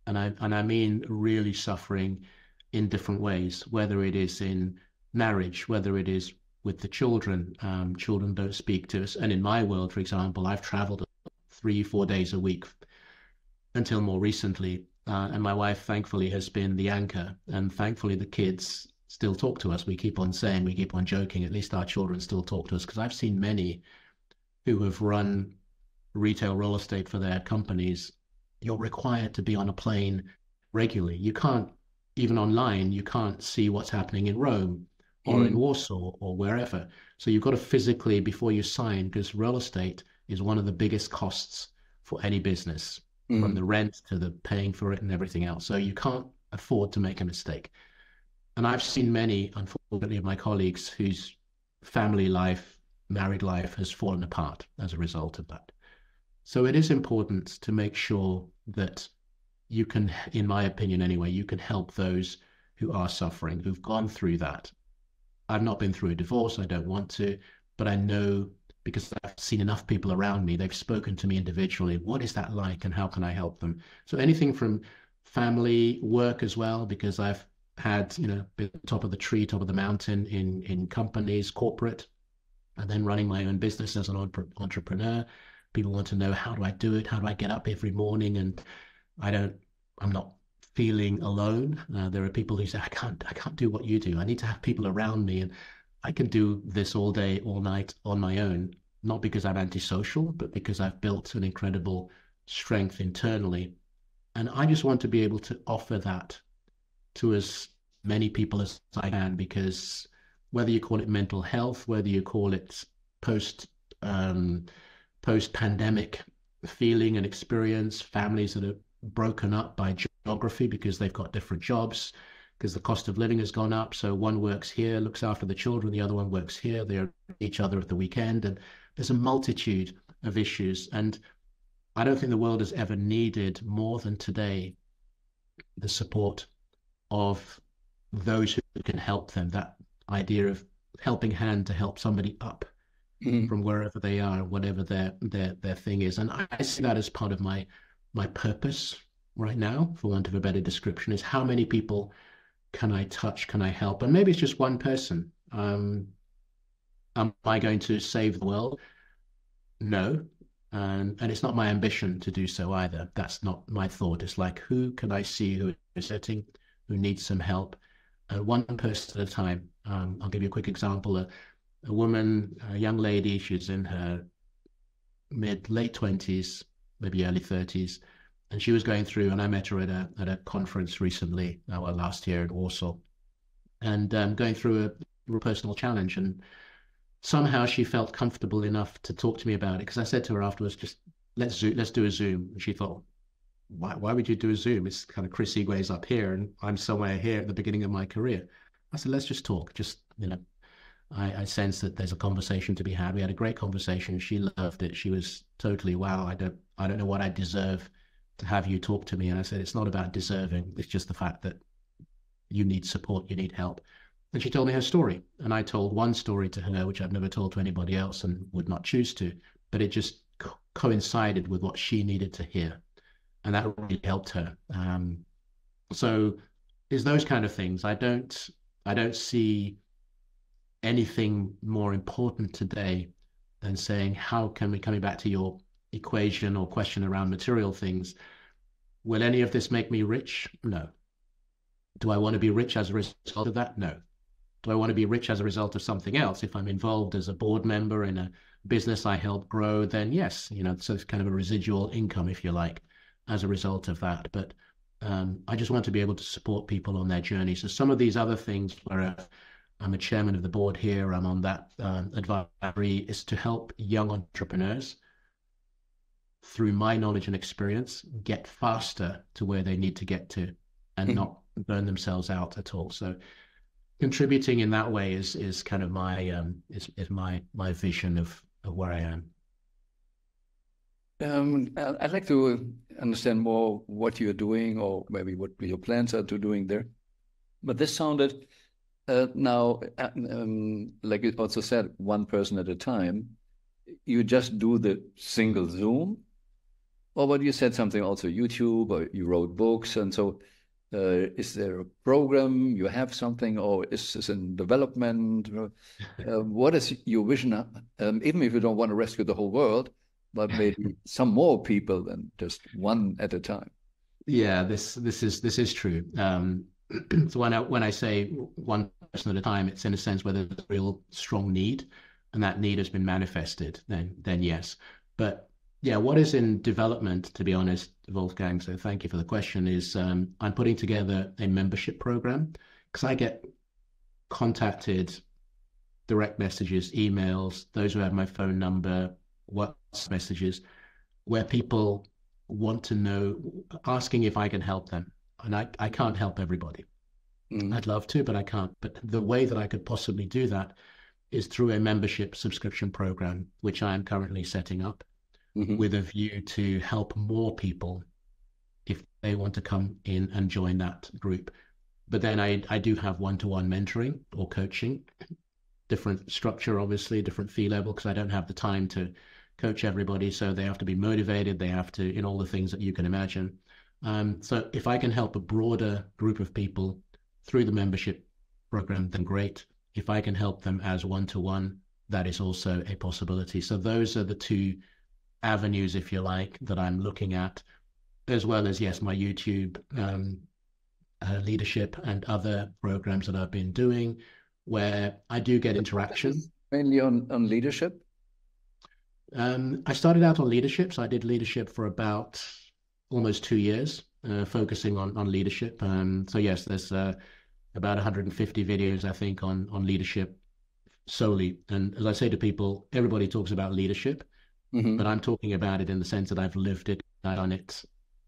and I mean really suffering in different ways. Whether it is in marriage, whether it is with the children, children don't speak to us. And in my world, for example, I've traveled 3, 4 days a week until more recently. And my wife, thankfully, has been the anchor. And thankfully, the kids still talk to us. We keep on saying, we keep on joking, at least our children still talk to us. Because I've seen many who have run retail real estate for their companies. You're required to be on a plane regularly. You can't, even online, you can't see what's happening in Rome or in Warsaw or wherever. So you've got to physically, before you sign, because real estate is one of the biggest costs for any business, from the rent to the paying for it and everything else. So you can't afford to make a mistake. And I've seen many, unfortunately, of my colleagues whose family life, married life has fallen apart as a result of that. So it is important to make sure that you can, in my opinion anyway, you can help those who are suffering, who've gone through that. I've not been through a divorce, I don't want to, but I know, because I've seen enough people around me, they've spoken to me individually, what is that like and how can I help them? So anything from family, work as well, because I've had, been top of the tree, top of the mountain in companies, corporate, and then running my own business as an entrepreneur. People want to know, how do I do it? How do I get up every morning? And I'm not feeling alone. There are people who say, I can't do what you do. I need to have people around me, and I can do this all day, all night on my own, not because I'm antisocial, but because I've built an incredible strength internally. And I just want to be able to offer that to as many people as I can, because whether you call it mental health, whether you call it post-pandemic feeling and experience, families that are broken up by geography because they've got different jobs, because the cost of living has gone up. So one works here, looks after the children, the other one works here, they're each other at the weekend. And there's a multitude of issues. And I don't think the world has ever needed more than today the support of those who can help them. That idea of helping hand to help somebody up from wherever they are, whatever their thing is. And I see that as part of my purpose right now, for want of a better description, is how many people can I touch, can I help? And maybe it's just one person. Am I going to save the world? No. And it's not my ambition to do so either. That's not my thought. It's like, who can I see who is hurting, who needs some help? One person at a time. I'll give you a quick example. A woman, a young lady, she's in her late 20s, maybe early 30s, and she was going through, and I met her at a conference recently, last year in Warsaw, and going through a personal challenge. And somehow she felt comfortable enough to talk to me about it, because I said to her afterwards, just let's do a Zoom. And she thought, why would you do a Zoom? It's kind of Chris Igwe's up here and I'm somewhere here at the beginning of my career. I said, let's just talk. Just, I sense that there's a conversation to be had. We had a great conversation. She loved it. She was totally, wow, I don't know what I deserve to have you talk to me. And I said, it's not about deserving. It's just the fact that you need support, you need help. And she told me her story. And I told one story to her, which I've never told to anybody else and would not choose to, but it just coincided with what she needed to hear. And that really helped her. So it's those kind of things. I don't see anything more important today than saying, how can we, coming back to your equation or question around material things, will any of this make me rich? No. Do I want to be rich as a result of that? No. Do I want to be rich as a result of something else? If I'm involved as a board member in a business I help grow, then yes, so it's kind of a residual income, if you like, as a result of that. But I just want to be able to support people on their journey. So some of these other things, where I'm a chairman of the board here, I'm on that advisory, is to help young entrepreneurs, through my knowledge and experience, get faster to where they need to get to and not burn themselves out at all. So contributing in that way is kind of my my vision of where I am.
I'd like to understand more what you're doing, or maybe what your plans are to doing there. But this sounded now, like you also said, one person at a time. You just do the single Zoom, or what you said something also YouTube, or you wrote books, and so is there a program you have something, or is this in development? What is your vision? Even if you don't want to rescue the whole world, but maybe some more people than just one at a time.
Yeah, this is true. So when I say one person at a time, it's in a sense where there's a real strong need, and that need has been manifested. Then yes, but yeah, what is in development, to be honest, Wolfgang? So thank you for the question. Is I'm putting together a membership program because I get contacted, direct messages, emails, those who have my phone number, WhatsApp messages, where people want to know, asking if I can help them. And I can't help everybody. I'd love to, but I can't. But the way that I could possibly do that is through a membership subscription program, which I am currently setting up with a view to help more people if they want to come in and join that group. But then I do have one-to-one mentoring or coaching, different structure, obviously, different fee level, because I don't have the time to coach everybody. So they have to be motivated. They have to, in all the things that you can imagine. So if I can help a broader group of people through the membership program, then great. If I can help them as one-to-one, that is also a possibility. So those are the two avenues, if you like, that I'm looking at, as well as, yes, my YouTube leadership and other programs that I've been doing, where I do get interaction.
Mainly on leadership?
I started out on leadership. So I did leadership for about almost 2 years, focusing on leadership. So yes, there's about 150 videos, I think, on leadership solely. And as I say to people, everybody talks about leadership, but I'm talking about it in the sense that I've lived it, I've done it.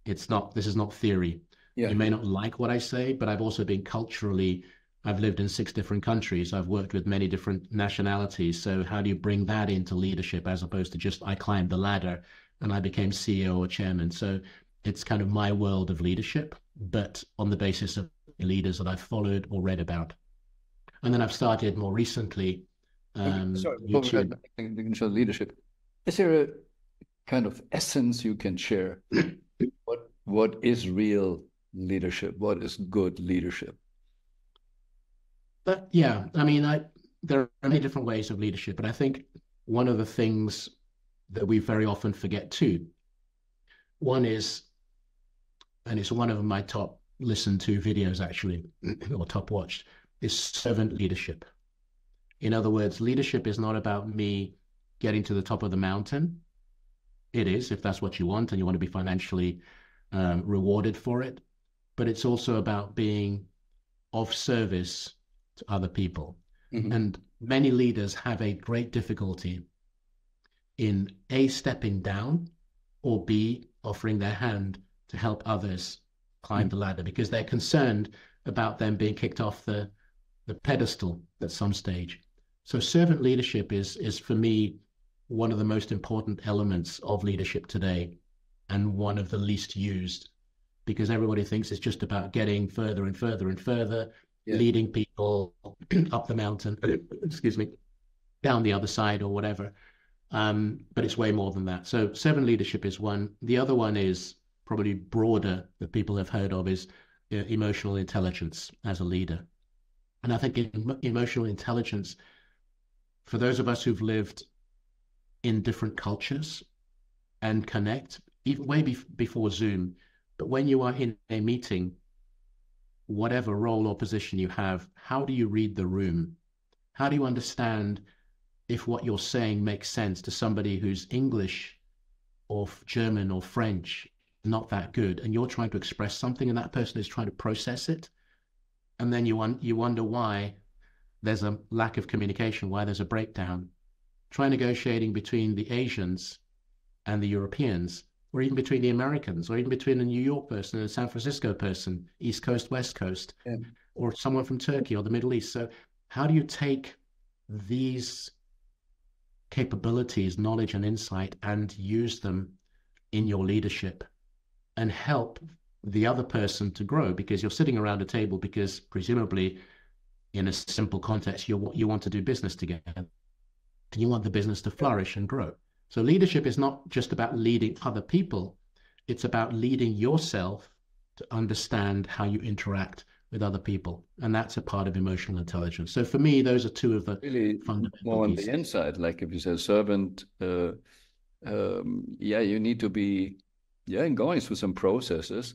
This is not theory. You may not like what I say, but I've also been culturally, I've lived in 6 different countries. I've worked with many different nationalities. So how do you bring that into leadership as opposed to just I climbed the ladder and I became CEO or chairman? So it's kind of my world of leadership, but on the basis of leaders that I've followed or read about. And then I've started more recently.
YouTube. Leadership. Is there a kind of essence you can share? What is real leadership? What is good leadership?
But yeah, I mean, there are many different ways of leadership, but I think one of the things that we very often forget too, one is, and it's one of my top listened to videos actually, or top watched, is servant leadership. In other words, leadership is not about me getting to the top of the mountain. It is, if that's what you want and you want to be financially rewarded for it, but it's also about being of service to other people. And many leaders have a great difficulty in A, stepping down, or B, offering their hand to help others climb the ladder, because they're concerned about them being kicked off the pedestal at some stage. So servant leadership is for me one of the most important elements of leadership today, and one of the least used, because everybody thinks it's just about getting further and further and further, leading people up the mountain, excuse me, down the other side or whatever. But it's way more than that. So servant leadership is one. The other one is probably broader, that people have heard of, is emotional intelligence as a leader. And I think emotional intelligence, for those of us who've lived in different cultures and connect, even way before Zoom, but when you are in a meeting, whatever role or position you have, how do you read the room? How do you understand if what you're saying makes sense to somebody whose English or German or French not that good, and you're trying to express something and that person is trying to process it, and then you wonder why there's a lack of communication, why there's a breakdown. Try negotiating between the Asians and the Europeans, or even between the Americans, or even between a New York person and a San Francisco person, East Coast, West Coast, or someone from Turkey or the Middle East. So how do you take these capabilities, knowledge and insight, and use them in your leadership and help the other person to grow, because you're sitting around a table because presumably in a simple context, you want to do business together and you want the business to flourish and grow. So leadership is not just about leading other people. It's about leading yourself to understand how you interact with other people. And that's a part of emotional intelligence. So for me, those are two of the
really
fundamental
more on
pieces.
the inside. Like if you say servant, you need to be going through some processes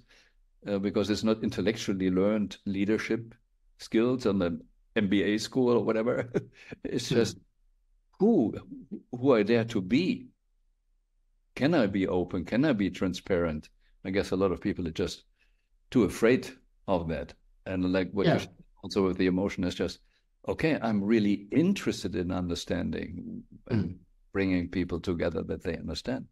because it's not intellectually learned leadership skills on the MBA school or whatever. It's just who I dare to be. Can I be open? Can I be transparent? I guess a lot of people are just too afraid of that. And like what you also with the emotion is just, okay, I'm really interested in understanding and bringing people together that they understand.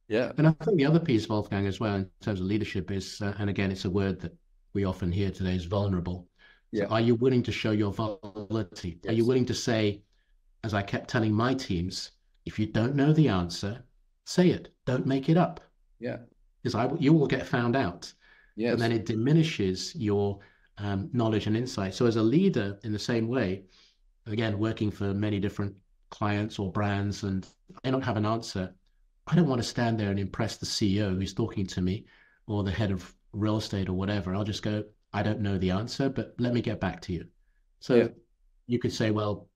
Yeah.
And I think the other piece, Wolfgang, as well, in terms of leadership is, and again, it's a word that we often hear today, is vulnerable. So are you willing to show your vulnerability? Yes. Are you willing to say, as I kept telling my teams, if you don't know the answer, say it. Don't make it up.
Yeah.
Because you will get found out.
Yes.
And then it diminishes your knowledge and insight. So as a leader, in the same way, again, working for many different clients or brands, and I don't have an answer, I don't want to stand there and impress the CEO who's talking to me or the head of real estate or whatever. I'll just go, I don't know the answer, but let me get back to you. So you could say, well,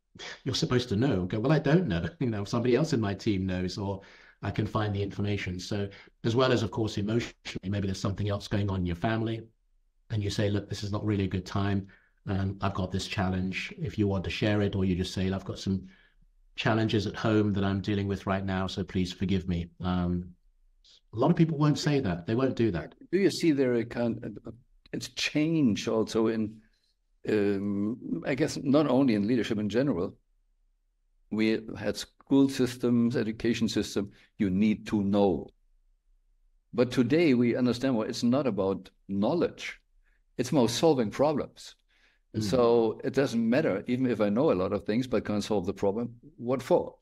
you're supposed to know. Go, well, I don't know. Somebody else in my team knows, or I can find the information. So as well as, of course, emotionally, maybe there's something else going on in your family, and you say, look, this is not really a good time. I've got this challenge. If you want to share it, or you just say, I've got some challenges at home that I'm dealing with right now, so please forgive me. A lot of people won't say that. They won't do that.
Do you see there it's change also in, I guess, not only in leadership in general. We had school systems, education system, you need to know. But today we understand, well, it's not about knowledge. It's about solving problems. And so it doesn't matter, even if I know a lot of things, but can't solve the problem, what for?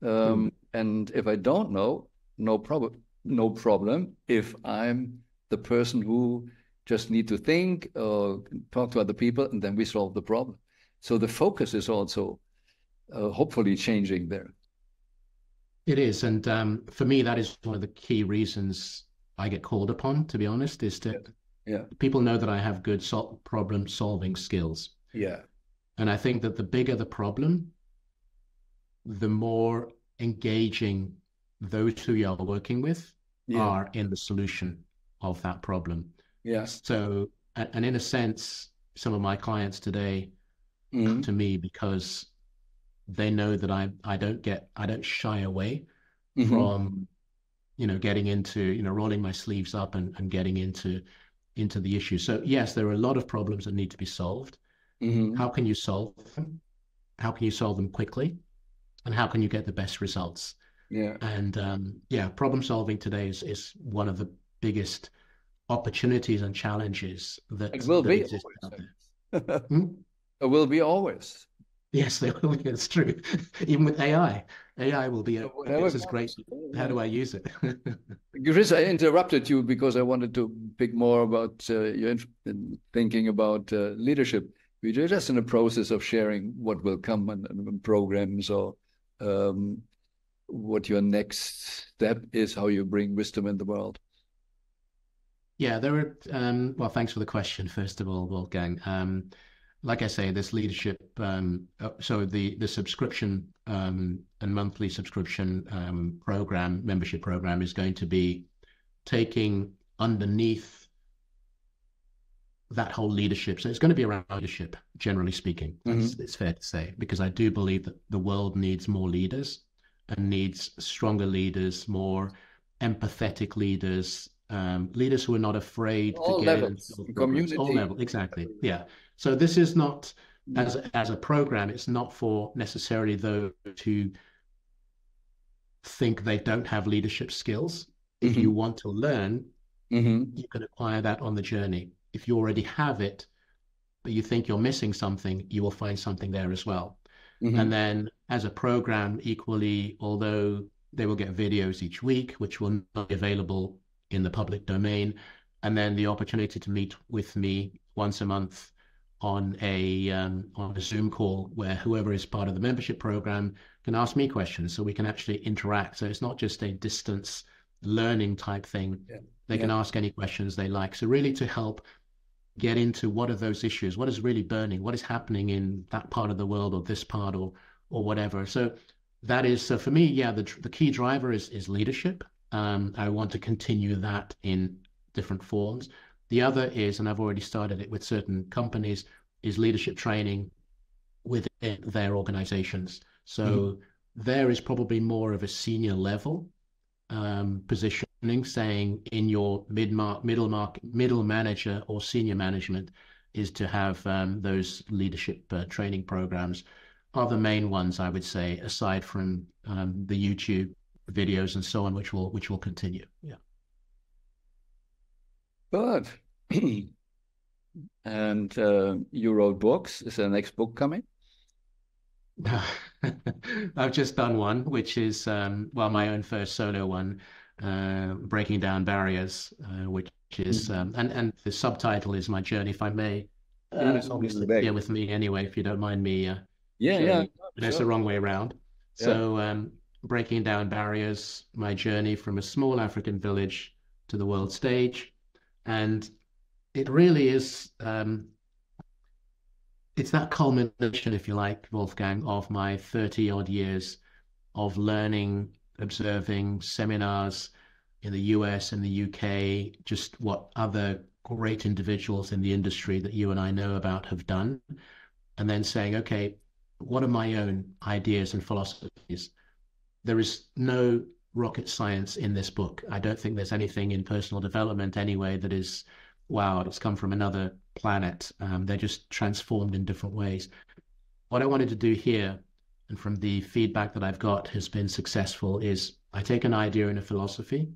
And if I don't know, no problem. If I'm the person who just need to think or talk to other people, and then we solve the problem. So the focus is also hopefully changing there.
It is. And for me, that is one of the key reasons I get called upon, to be honest, is that people know that I have good problem solving skills.
Yeah.
And I think that the bigger the problem, the more engaging those who you are working with are in the solution of that problem.
Yeah.
So, and in a sense, some of my clients today come to me because they know that I don't shy away from, getting into, rolling my sleeves up and getting into the issue. So yes, there are a lot of problems that need to be solved. How can you solve them? How can you solve them quickly? And how can you get the best results?
Yeah.
And problem solving today is one of the biggest opportunities and challenges that exist out there.
It will be always.
Yes, they will be. It's true. Even with AI will be this is great. How do I use it?
Chris, I interrupted you because I wanted to pick more about your thinking about leadership. We're just in the process of sharing what will come and programs or what your next step is, how you bring wisdom in the world.
Yeah, there are, well, thanks for the question, first of all, Wolfgang. Like I say, this leadership, so the subscription and monthly subscription membership program is going to be taking underneath that whole leadership. So it's going to be around leadership, generally speaking. It's fair to say, because I do believe that the world needs more leaders and needs stronger leaders, more empathetic leaders, leaders who are not afraid to get into community. All levels, exactly. Yeah. So this is not, as a program, it's not for necessarily those who think they don't have leadership skills. If you want to learn, you can acquire that on the journey. If you already have it, but you think you're missing something, you will find something there as well. And then as a program, equally, although They will get videos each week, which will not be available in the public domain. And then the opportunity to meet with me once a month on a Zoom call where whoever is part of the membership program can ask me questions, so we can actually interact. So it's not just a distance learning type thing.
Yeah.
They can ask any questions they like. So really to help get into what are those issues, what is really burning, what is happening in that part of the world or this part or whatever. So that is, so for me, yeah, the key driver is leadership. I want to continue that in different forms. The other is, and I've already started it with certain companies, is leadership training within their organizations. So there is probably more of a senior level positioning, saying in your middle manager or senior management is to have those leadership training programs are the main ones, I would say, aside from the YouTube videos and so on, which will continue. Yeah.
Good. And you wrote books. Is the next book coming?
I've just done one, which is well, my own first solo one, Breaking Down Barriers, which is and the subtitle is My Journey, if I may. It's obviously here with me anyway, if you don't mind me.
Yeah.
That's the wrong way around. Yeah. So Breaking Down Barriers, my journey from a small African village to the world stage. And it really is, it's that culmination, if you like, Wolfgang, of my 30-odd years of learning, observing seminars in the US and the UK, just what other great individuals in the industry that you and I know about have done, and then saying, okay, what are my own ideas and philosophies? There is no rocket science in this book. I don't think there's anything in personal development anyway that is, wow, it's come from another planet. They're just transformed in different ways. What I wanted to do here, and from the feedback that I've got has been successful, is I take an idea and a philosophy,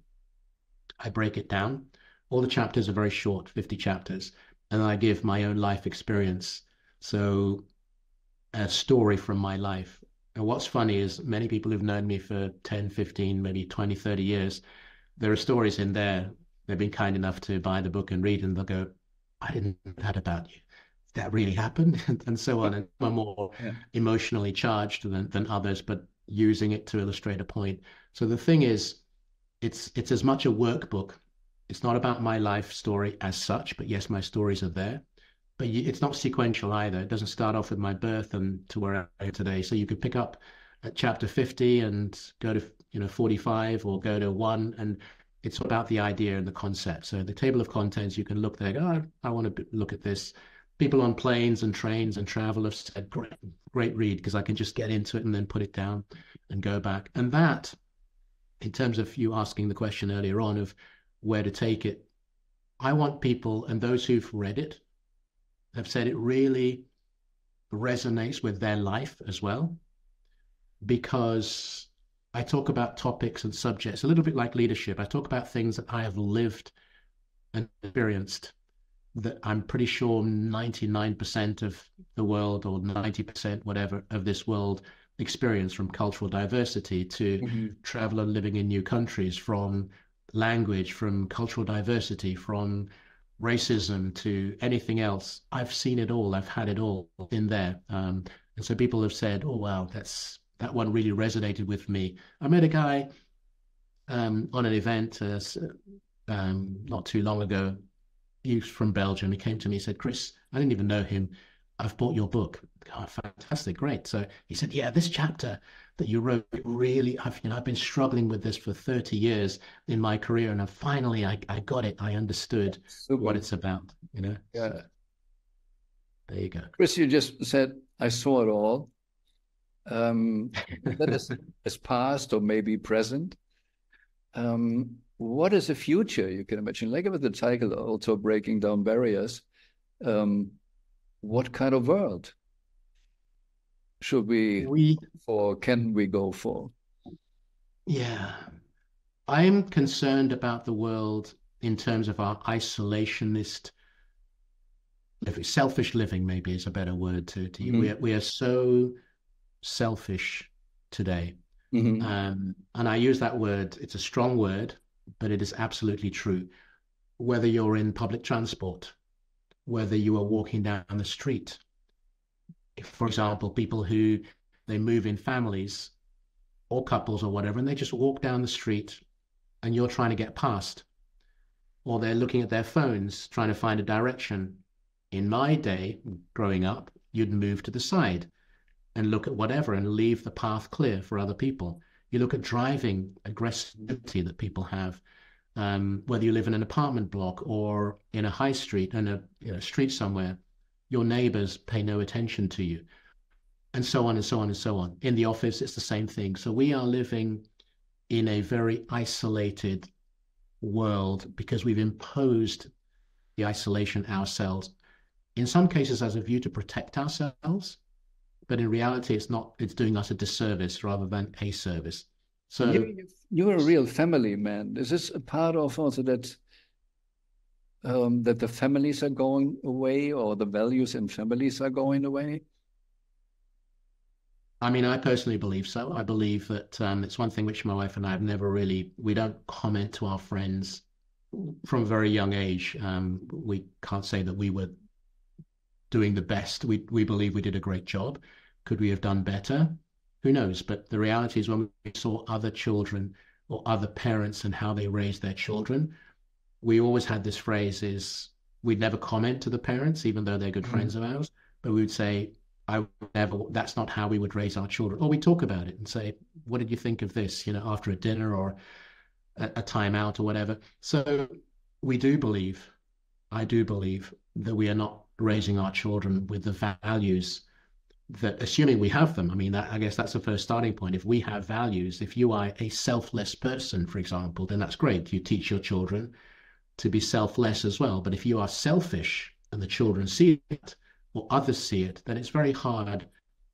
I break it down. All the chapters are very short, 50 chapters, and I give my own life experience. So a story from my life. And what's funny is many people who've known me for 10, 15, maybe 20, 30 years, there are stories in there. They've been kind enough to buy the book and read, and they'll go, I didn't know that about you. That really happened, and so on. And I'm more emotionally charged than others, but using it to illustrate a point. So the thing is, it's as much a workbook. It's not about my life story as such, but yes, my stories are there. But it's not sequential either. It doesn't start off with my birth and to where I am today. So you could pick up at chapter 50 and go to 45 or go to 1, and it's about the idea and the concept. So the table of contents, you can look there, go, oh, I want to look at this. People on planes and trains and travel have said, great read, because I can just get into it and then put it down and go back. And that, in terms of you asking the question earlier on of where to take it, I want people, and those who've read it, have said it really resonates with their life as well, because I talk about topics and subjects a little bit like leadership. I talk about things that I have lived and experienced that I'm pretty sure 99% of the world, or 90%, whatever, of this world experience, from cultural diversity to travel and living in new countries, from language, from cultural diversity, from racism to anything else. I've seen it all. I've had it all in there. And so people have said, oh, wow, that one really resonated with me. I met a guy on an event not too long ago. He was from Belgium. He came to me, he said, Chris, I didn't even know him. I've bought your book. Oh, fantastic, great. So he said, yeah, this chapter that you wrote, really, I've been struggling with this for 30 years in my career, and I got it. I understood what it's about,
Yeah.
So, there you go.
Chris, you just said, I saw it all. That is past or maybe present. What is the future you can imagine? Like with the title, also Breaking Down Barriers. What kind of world should can we go for?
Yeah, I'm concerned about the world in terms of our isolationist living. Selfish living maybe is a better word to use. We are so selfish today. And I use that word, it's a strong word, but it is absolutely true. Whether you're in public transport, whether you are walking down the street, for example, people who they move in families or couples or whatever, and they just walk down the street and you're trying to get past, or they're looking at their phones trying to find a direction. In my day, growing up, you'd move to the side and look at whatever and leave the path clear for other people. You look at driving aggressivity that people have, whether you live in an apartment block or in a high street, in a street somewhere, your neighbors pay no attention to you, and so on and so on and so on. In the office, it's the same thing. So we are living in a very isolated world because we've imposed the isolation ourselves, in some cases as a view to protect ourselves, but in reality, it's doing us a disservice rather than a service. So
you're a real family man. Is this a part of also that that the families are going away, or the values in families are going away?
I mean, I personally believe so. I believe that it's one thing which my wife and I have never really, we don't comment to our friends from a very young age. We can't say that we were doing the best. We believe we did a great job. Could we have done better? Who knows? But the reality is when we saw other children or other parents and how they raised their children, we always had this phrase is we'd never comment to the parents, even though they're good friends of ours, but we would say, that's not how we would raise our children. Or we talk about it and say, what did you think of this, after a dinner or a time out or whatever. So I do believe that we are not raising our children with the values that, assuming we have them. I mean, I guess that's the first starting point. If we have values, if you are a selfless person, for example, then that's great. You teach your children to be selfless as well. But if you are selfish and the children see it or others see it, then it's very hard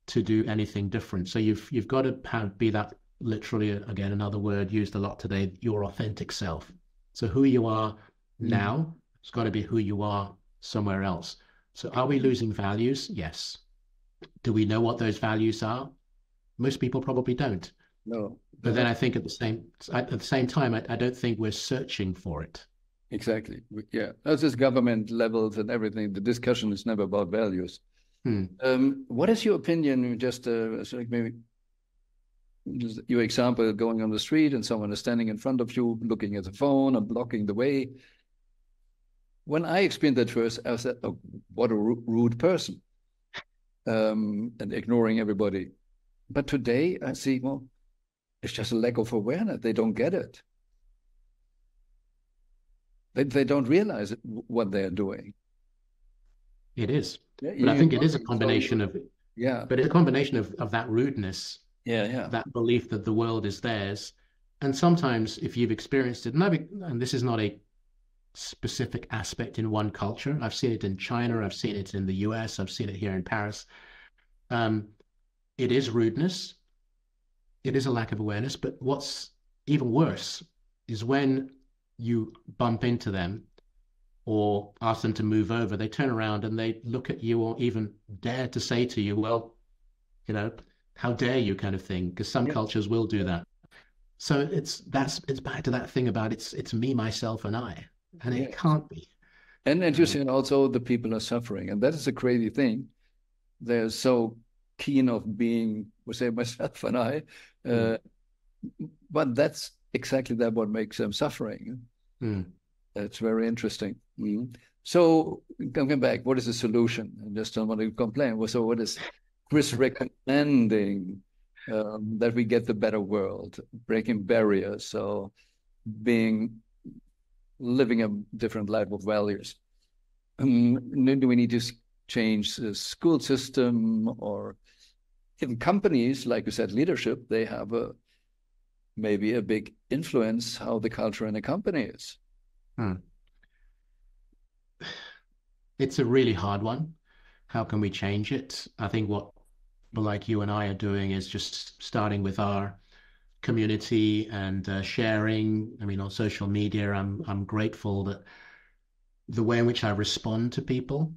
to do anything different. So you've got to be that, literally, again, another word used a lot today, your authentic self. So who you are now, it's got to be who you are somewhere else. So are we losing values? Yes. Do we know what those values are? Most people probably don't.
No.
But then I think at the same time, I don't think we're searching for it.
Exactly. Yeah. That's just government levels and everything. The discussion is never about values. What is your opinion? Just maybe your example, going on the street and someone is standing in front of you, looking at the phone and blocking the way. When I experienced that first, I said, oh, what a rude person, and ignoring everybody. But today I see, well, it's just a lack of awareness. They don't get it. They don't realize what they're doing.
It is. Yeah, but I think it is a combination of, but it's a combination of that rudeness, that belief that the world is theirs. And sometimes if you've experienced it, and this is not a specific aspect in one culture, I've seen it in China, I've seen it in the US, I've seen it here in Paris. It is rudeness. It is a lack of awareness. But what's even worse is when you bump into them or ask them to move over, they turn around and they look at you or even dare to say to you, well, how dare you, kind of thing, because some cultures will do that. So it's back to that thing about it's me, myself, and I, and it can't be.
And you see, also the people are suffering, and that is a crazy thing. They're so keen of being, we say, myself and I, but that's exactly that what makes them suffering. That's very interesting. So coming back, what is the solution? I just don't want to complain. So what is Chris recommending that we get the better world, breaking barriers, so living a different life of values? Do we need to change the school system, or even companies, like you said, leadership? They have maybe a big influence how the culture in a company is.
It's a really hard one. How can we change it? I think what people like you and I are doing is just starting with our community and sharing. I mean, on social media, I'm grateful that the way in which I respond to people,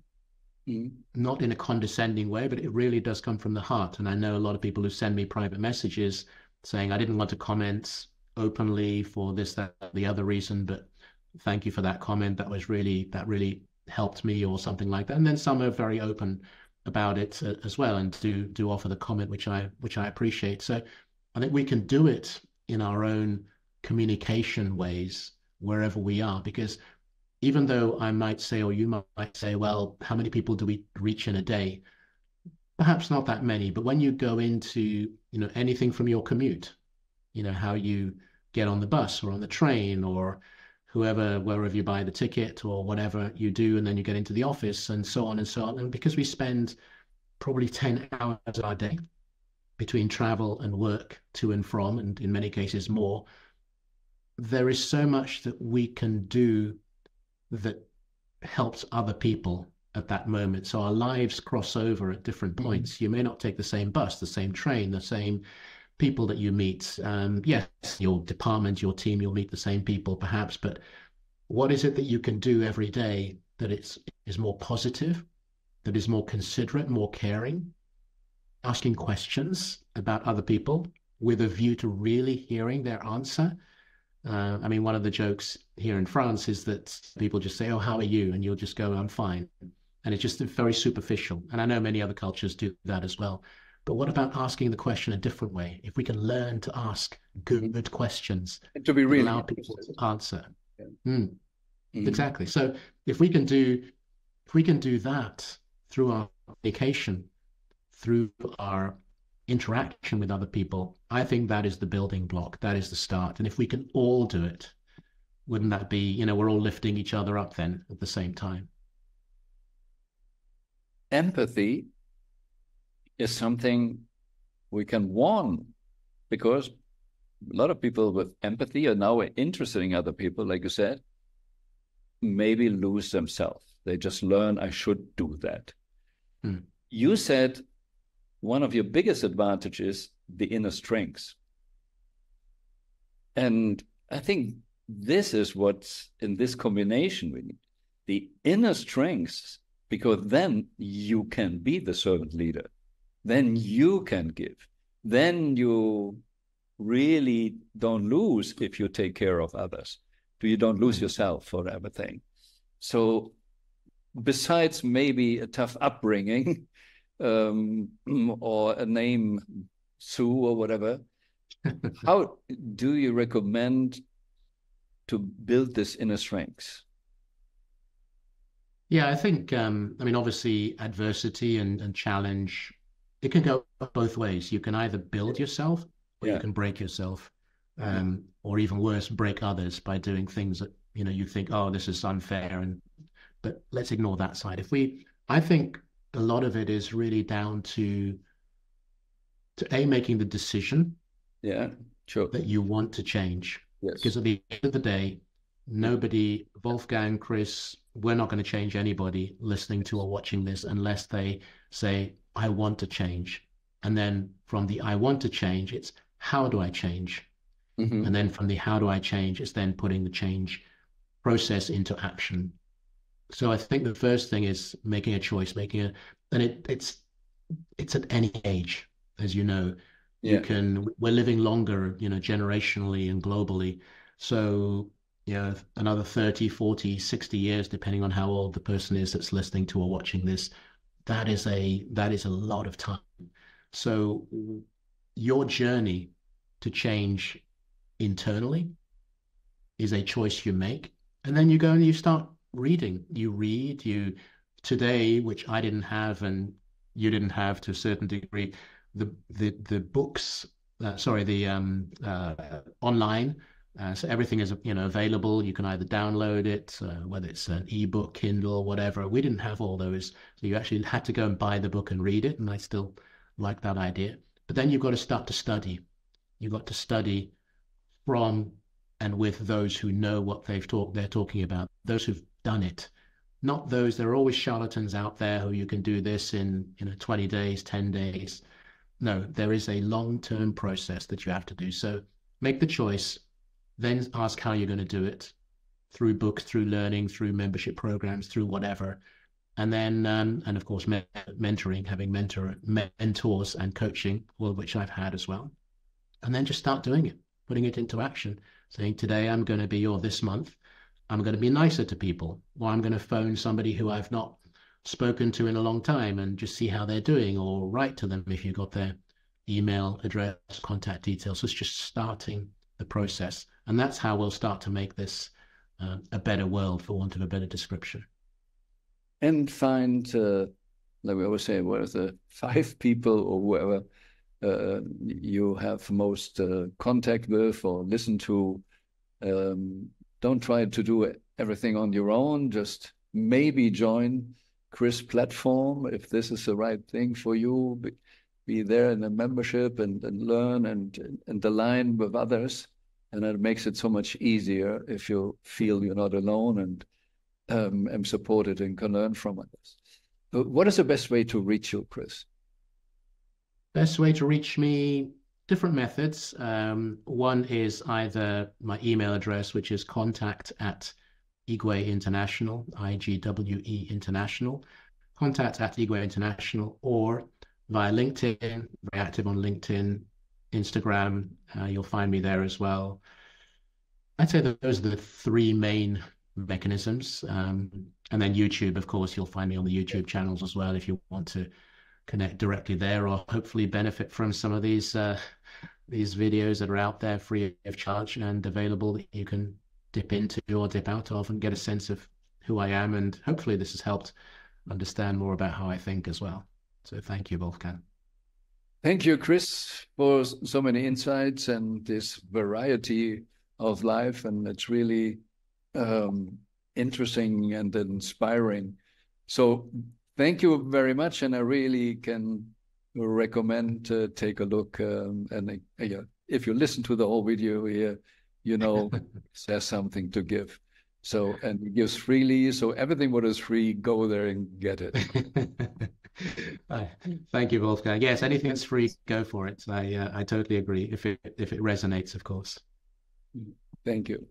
not in a condescending way, but it really does come from the heart. And I know a lot of people who send me private messages saying, I didn't want to comment openly for this, that, the other reason, but thank you for that comment. That really helped me, or something like that. And then some are very open about it as well, and do offer the comment, which I appreciate. So I think we can do it in our own communication ways wherever we are, because even though I might say, or you might say, well, how many people do we reach in a day? Perhaps not that many, but when you go into, anything from your commute, how you get on the bus or on the train, or wherever you buy the ticket, or whatever you do, and then you get into the office, and so on and so on. And because we spend probably 10 hours of our day between travel and work, to and from, and in many cases more, there is so much that we can do that helps other people at that moment. So our lives cross over at different points. You may not take the same bus, the same train, the same people that you meet. Yes, your department, your team, you'll meet the same people perhaps, but what is it that you can do every day that is more positive, that is more considerate, more caring, asking questions about other people with a view to really hearing their answer? One of the jokes here in France is that people just say, oh, how are you? And you'll just go, I'm fine. And it's just very superficial. And I know many other cultures do that as well. But what about asking the question a different way? If we can learn to ask good questions,
to be really
allow people to answer. Yeah. Exactly. So if we can do that through our communication, through our interaction with other people, I think that is the building block. That is the start. And if we can all do it, wouldn't that be, we're all lifting each other up then at the same time?
Empathy is something we can warn, because a lot of people with empathy are now interested in other people, like you said, maybe lose themselves. They just learn, I should do that. You said one of your biggest advantages, the inner strengths. And I think this is what's in this combination we need. The inner strengths, because then you can be the servant leader. Then you can give. Then you really don't lose if you take care of others. You don't lose yourself for everything. So besides maybe a tough upbringing, or a name, Sue or whatever, how do you recommend to build this inner strengths?
Yeah, I think, obviously adversity and challenge, it can go both ways. You can either build yourself, or you can break yourself, or even worse, break others by doing things that, you think, oh, this is unfair. But let's ignore that side. I think a lot of it is really down to making the decision that you want to change.
Yes.
Because at the end of the day, nobody, Wolfgang, Chris, we're not going to change anybody listening to or watching this unless they say, I want to change. And then from the I want to change, it's how do I change? And then from the how do I change, it's then putting the change process into action. So I think the first thing is making a choice, and it's at any age, as you know. We're living longer, generationally and globally. So, another 30, 40, 60 years, depending on how old the person is that's listening to or watching this, that is a lot of time. So your journey to change internally is a choice you make. And then you go and you start reading. You read, today, which I didn't have and you didn't have to a certain degree, the books, online. So everything is, available. You can either download it, whether it's an ebook, Kindle, whatever. We didn't have all those. So you actually had to go and buy the book and read it. And I still like that idea. But then you've got to start to study. You've got to study from and with those who know what they're talking about, those who've done it. Not those, there are always charlatans out there who you can do this in 20 days, 10 days. No, there is a long-term process that you have to do. So make the choice, then ask how you're going to do it, through books, through learning, through membership programs, through whatever. And then, and of course, mentoring, having mentors and coaching, all of which I've had as well. and then just start doing it, putting it into action, saying, today I'm going to be, or this month, I'm going to be nicer to people, or I'm going to phone somebody who I've not spoken to in a long time and just see how they're doing, or write to them if you've got their email address, contact details. So it's just starting the process. And that's how we'll start to make this a better world, for want of a better description.
And find, like we always say, what are the 5 people or whoever you have most contact with or listen to. Don't try to do everything on your own. Just maybe join Chris' platform if this is the right thing for you. Be there in a membership and learn and align with others. And it makes it so much easier if you feel you're not alone and am supported and can learn from others. What is the best way to reach you, Chris?
Best way to reach me, different methods. One is either my email address, which is contact@Igwe International, IGWE International, contact@Igwe International, or via LinkedIn, very active on LinkedIn, Instagram. You'll find me there as well. I'd say that those are the 3 main mechanisms. And then YouTube, of course, you'll find me on the YouTube channels as well if you want to connect directly there, or hopefully benefit from some of these videos that are out there free of charge and available that you can dip into or dip out of and get a sense of who I am. And hopefully this has helped understand more about how I think as well. So thank you, Wolfgang.
Thank you, Chris, for so many insights and this variety of life. And it's really interesting and inspiring. So thank you very much. And I really can recommend to take a look. And if you listen to the whole video here, you know, there's something to give. So, and it gives freely. So everything what is free, go there and get it.
Thank you, Wolfgang. Yes, anything that's free, go for it. I totally agree. If it resonates, of course.
Thank you.